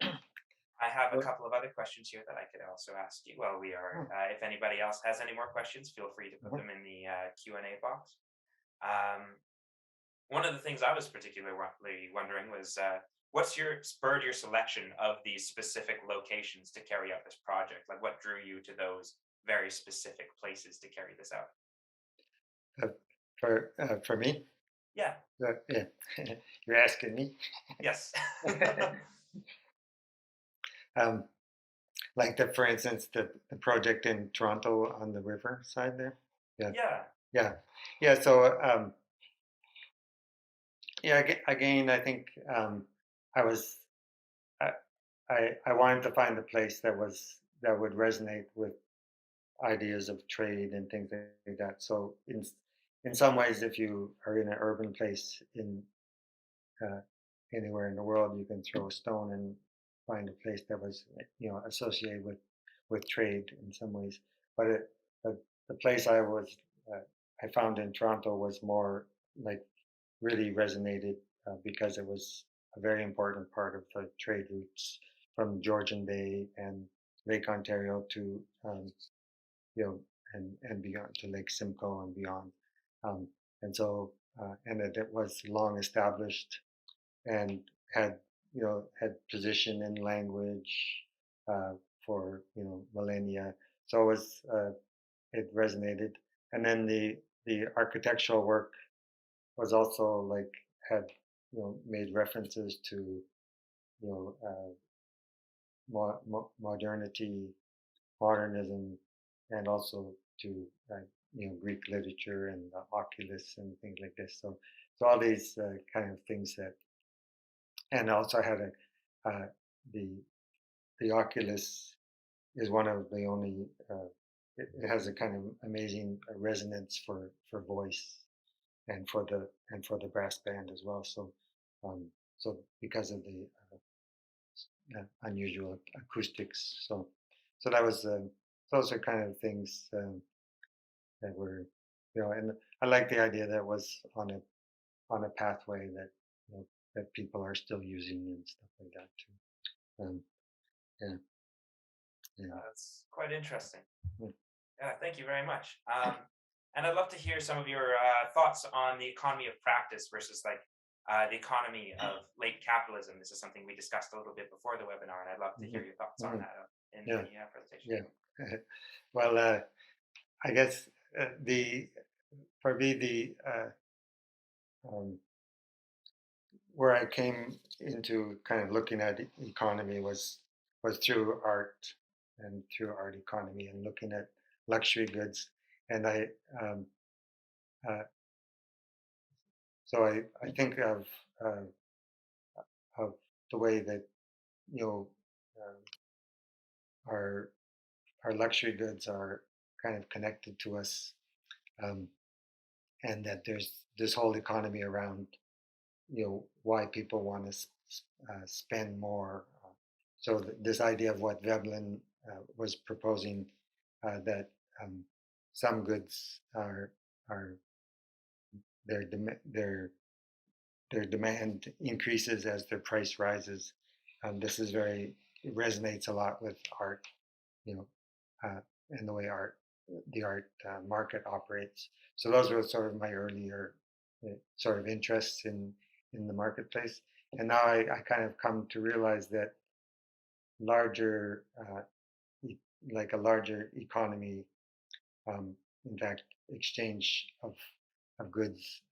A: I have a couple of other questions here that I could also ask you. Well, we are. If anybody else has any more questions, feel free to put them in the Q&A box. One of the things I was particularly wondering was what's spurred your selection of these specific locations to carry out this project? Like, what drew you to those very specific places to carry this out?
B: For me,
A: Yeah.
B: yeah, you're asking me.
A: Yes.
B: Like for instance, the project in Toronto on the river side there. Yeah. So again, I think I was I wanted to find a place that would resonate with ideas of trade and things like that. So in some ways, if you are in an urban place in anywhere in the world, you can throw a stone and find a place that was associated with trade in some ways. But the place I found in Toronto was more like really resonated because it was a very important part of the trade routes from Georgian Bay and Lake Ontario to and beyond to Lake Simcoe and beyond. Um, and so and it was long established and had position in language for millennia. So it resonated, and then the architectural work was also like had made references to modernity, modernism, and also to Greek literature and the oculus and things like this. So all these kind of things that, and also I had the oculus is one of the only it has a kind of amazing resonance for voice and for the brass band as well. So because of the unusual acoustics, so that was those are kind of things that were and I like the idea that was on a pathway that that people are still using and stuff like that too. Yeah.
A: That's quite interesting.
B: Mm.
A: Yeah, thank you very much. And I'd love to hear some of your thoughts on the economy of practice versus like the economy of late capitalism. This is something we discussed a little bit before the webinar, and I'd love to hear your thoughts on that in the presentation.
B: Yeah. Well, I guess for me, where I came into kind of looking at economy was through art and through art economy and looking at luxury goods. And um, uh, so I think of the way that you know our luxury goods are kind of connected to us, um, and that there's this whole economy around why people want to spend more. So this idea of what Veblen was proposing, that some goods are their their demand increases as their price rises. This is it resonates a lot with art, you know, and the way the art market operates. So those were sort of my earlier sort of interests in the marketplace. And now I kind of come to realize that larger, like a larger economy, in fact, exchange of goods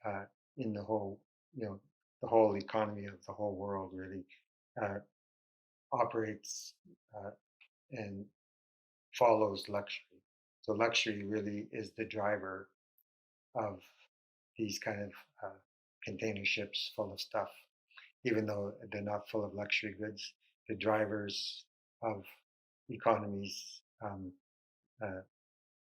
B: in the whole, the whole economy of the whole world really uh, operates and follows luxury. So luxury really is the driver of these kind of container ships full of stuff, even though they're not full of luxury goods. The drivers of economies, uh,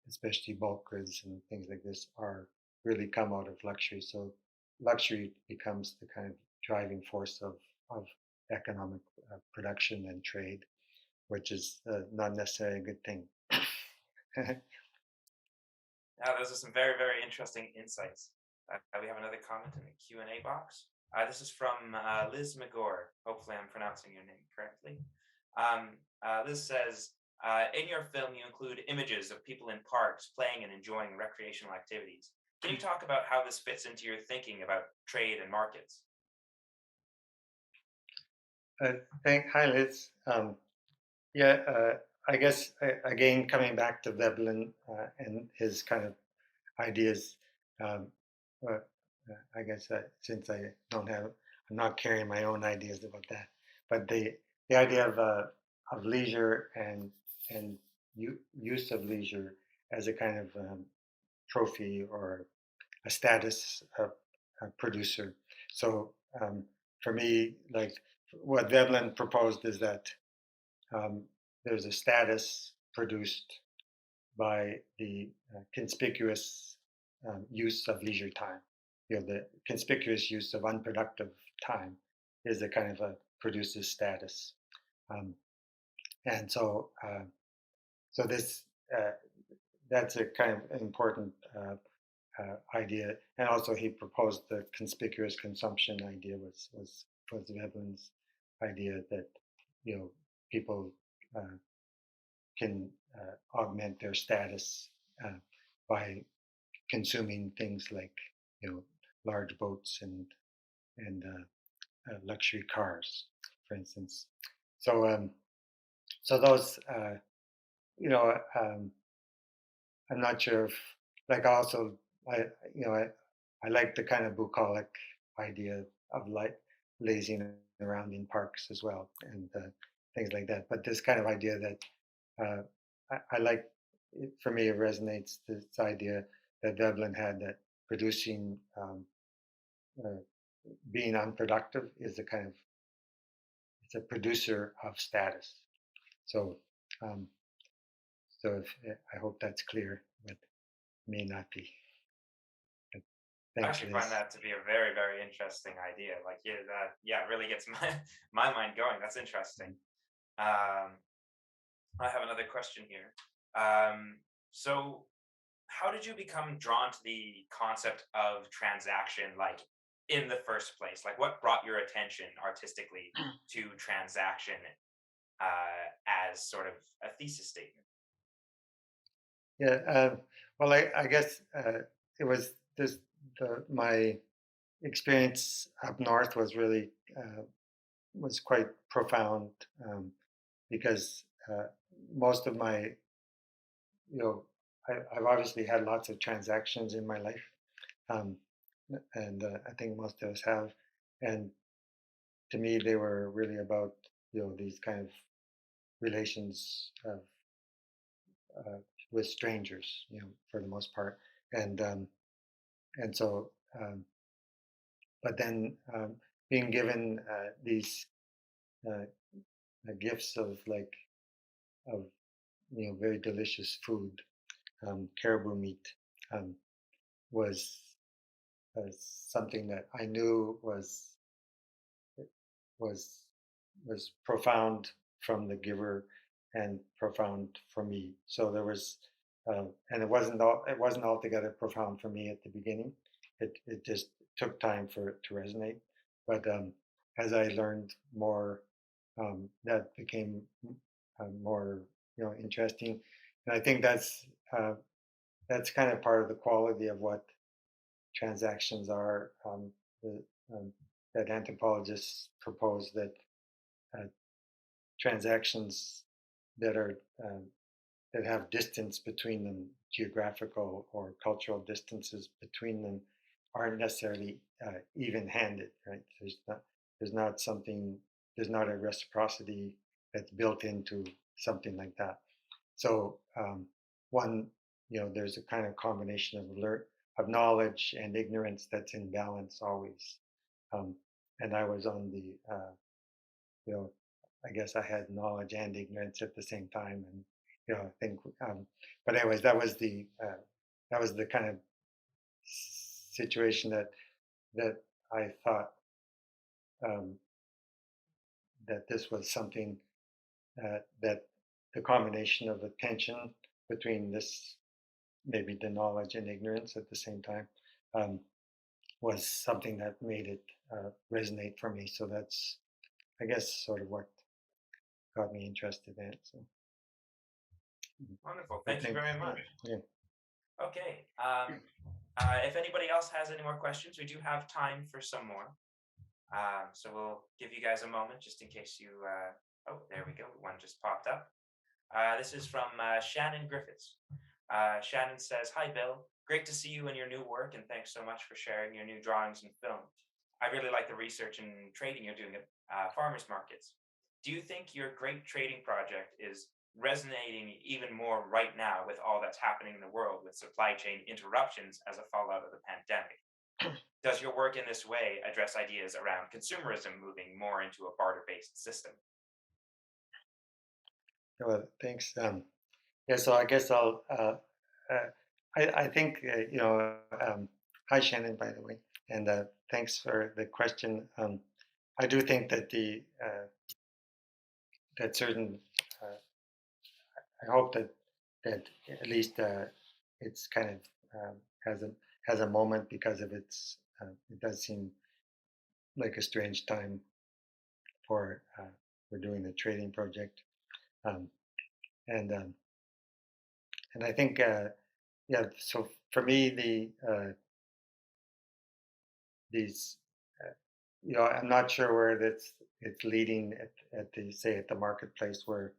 B: especially bulk goods and things like this, are really come out of luxury. So luxury becomes the kind of driving force of economic production and trade, which is not necessarily a good thing.
A: Now, those are some very, very interesting insights. We have another comment in the Q&A box. This is from Liz McGore. Hopefully I'm pronouncing your name correctly. Liz says, in your film, you include images of people in parks playing and enjoying recreational activities. Can you talk about how this fits into your thinking about trade and markets?
B: Hi, Liz. Yeah, I guess, again, coming back to Veblen and his kind of ideas, um, uh, I guess since I'm not carrying my own ideas about that, but the idea of leisure and use of leisure as a kind of trophy or a status producer. So for me, like what Veblen proposed is that um, there's a status produced by the conspicuous use of leisure time. The conspicuous use of unproductive time is a kind of a produces status, and so this that's a kind of important idea. And also, he proposed the conspicuous consumption idea was Veblen's idea that people can augment their status by consuming things like large boats and luxury cars, for instance. So so those I'm not sure if also I like the kind of bucolic idea of lazing around in parks as well and things like that. But this kind of idea that I like, for me, it resonates, this idea that Veblen had, that producing, being unproductive is it's a producer of status. So, I hope that's clear, but may not be. But
A: I actually find that to be a very, very interesting idea. Like, yeah, it really gets my mind going. That's interesting. I have another question here. So how did you become drawn to the concept of transaction, like in the first place? Like, what brought your attention artistically to transaction as sort of a thesis statement?
B: Yeah, well, I guess it was my experience up north was really was quite profound, because most of my I've obviously had lots of transactions in my life, um, and I think most of us have. And to me, they were really about these kind of relations uh, with strangers, for the most part, and and so, but then being given these uh, gifts of of very delicious food, caribou meat, um, was something that I knew was was profound from the giver and profound for me. So there was, and it wasn't altogether profound for me at the beginning. It just took time for it to resonate. But as I learned more, that became more interesting. And I think that's kind of part of the quality of what transactions are. The, um, that anthropologists propose that uh, transactions that are that have distance between them, geographical or cultural distances between them, aren't necessarily even-handed. Right? There's not something. There's not a reciprocity that's built into something like that. So one, there's a kind of combination of knowledge and ignorance that's in balance always. Um, and I was on the you know, I guess I had knowledge and ignorance at the same time, and I think. But anyways, that was the kind of situation that I thought um, that this was something that the combination of attention between this, maybe the knowledge and ignorance at the same time, um, was something that made it resonate for me. So that's, I guess, sort of what got me interested in it. So.
A: Wonderful. Thank you very much.
B: Yeah.
A: Okay. If anybody else has any more questions, we do have time for some more. So we'll give you guys a moment just in case you. Oh, there we go. One just popped up. This is from Shannon Griffiths. Shannon says, "Hi, Bill. Great to see you and your new work, and thanks so much for sharing your new drawings and film. I really like the research and trading you're doing at farmers markets. Do you think your great trading project is resonating even more right now with all that's happening in the world with supply chain interruptions as a fallout of the pandemic? Does your work in this way address ideas around consumerism moving more into a barter-based system?"
B: Well, thanks. Yeah, so I guess I think hi Shannon, by the way, and thanks for the question. I do think that that certain I hope that at least it's kind of has a moment because of its it does seem like a strange time for doing the trading project, um, and and I think yeah. So for me, these I'm not sure where it's leading at the say at the marketplace where,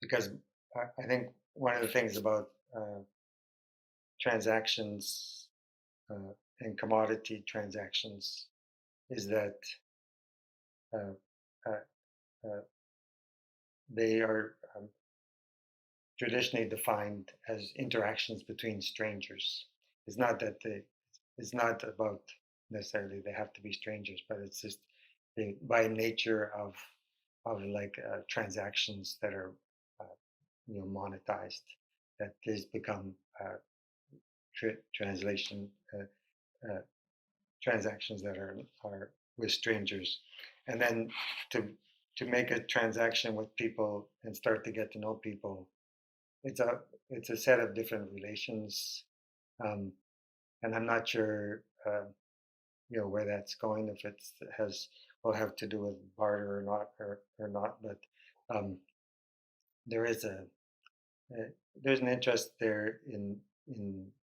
B: because I think one of the things about transactions and commodity transactions is that uh, uh, uh, they are traditionally defined as interactions between strangers. It's not that it's not about necessarily they have to be strangers, but it's just by nature of like transactions that are monetized, that these become translation uh, transactions that are with strangers, and then to make a transaction with people and start to get to know people, it's a set of different relations, um, and I'm not sure where that's going, if it's has will have to do with barter or not, or not, but um, there is there's an interest there in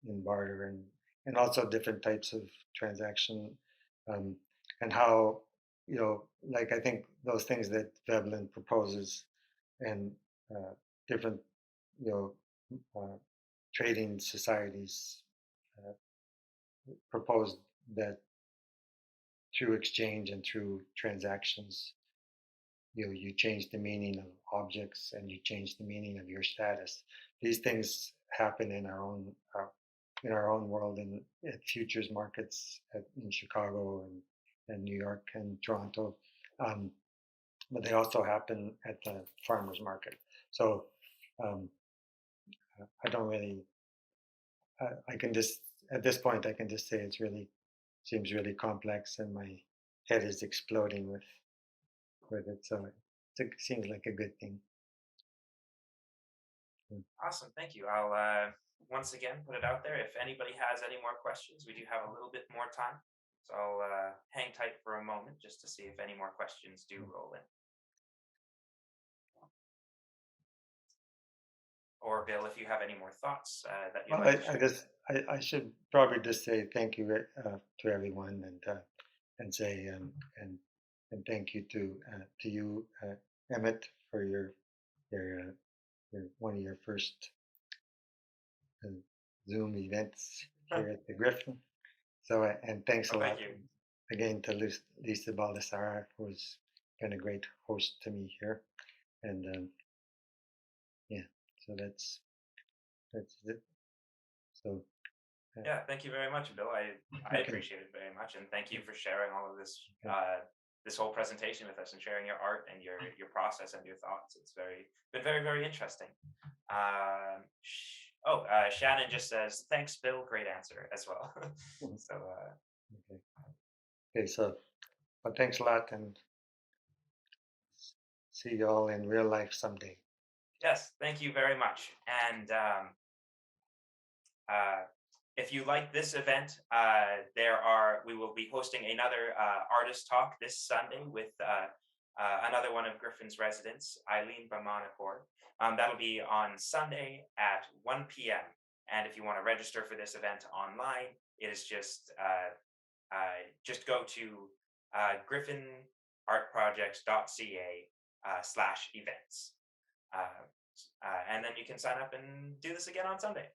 B: barter, and also different types of transaction, um, and how like I think those things that Veblen proposes, and different trading societies proposed that through exchange and through transactions, you change the meaning of objects and you change the meaning of your status. These things happen in our own world at futures markets in Chicago and New York and Toronto, but they also happen at the farmers market. So um, I don't really. I can just at this point I can just say it's really seems really complex and my head is exploding with it. So it seems like a good thing.
A: Awesome, thank you. I'll once again put it out there. If anybody has any more questions, we do have a little bit more time. So I'll hang tight for a moment just to see if any more questions do roll in. Or Bill, if you have any more thoughts that you'd like to share.
B: I should probably just say thank you to everyone and say and thank you to you Emmett for your one of your first Zoom events here at the Griffin. So and thanks a lot again to Lisa Baldessara, who's been a great host to me here, and yeah, so that's it. So
A: yeah, thank you very much, Bill. I appreciate it very much, and thank you for sharing all of this this whole presentation with us and sharing your art and your process and your thoughts. It's been very interesting. Shannon just says thanks, Bill. Great answer as well. So
B: okay, so well, thanks a lot, and see you all in real life someday.
A: Yes, thank you very much. And if you like this event, we will be hosting another artist talk this Sunday with another one of Griffin's residents, Eileen Bamanakor. That'll be on Sunday at 1 p.m. And if you want to register for this event online, it is just go to griffinartprojects.ca/events. And then you can sign up and do this again on Sunday.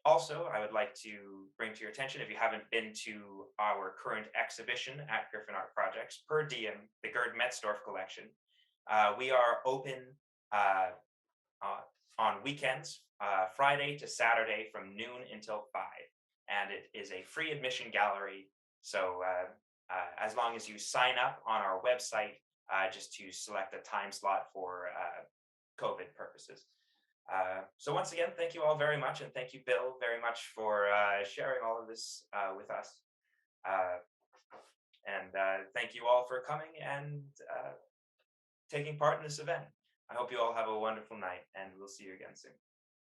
A: Also, I would like to bring to your attention, if you haven't been to our current exhibition at Griffin Art Projects, Per Diem, the Gerd Metzdorf collection, we are open on weekends, Friday to Saturday from noon until 5. And it is a free admission gallery. So as long as you sign up on our website, just to select a time slot for COVID purposes. So once again, thank you all very much. And thank you, Bill, very much for sharing all of this with us. And thank you all for coming and taking part in this event. I hope you all have a wonderful night, and we'll see you again soon.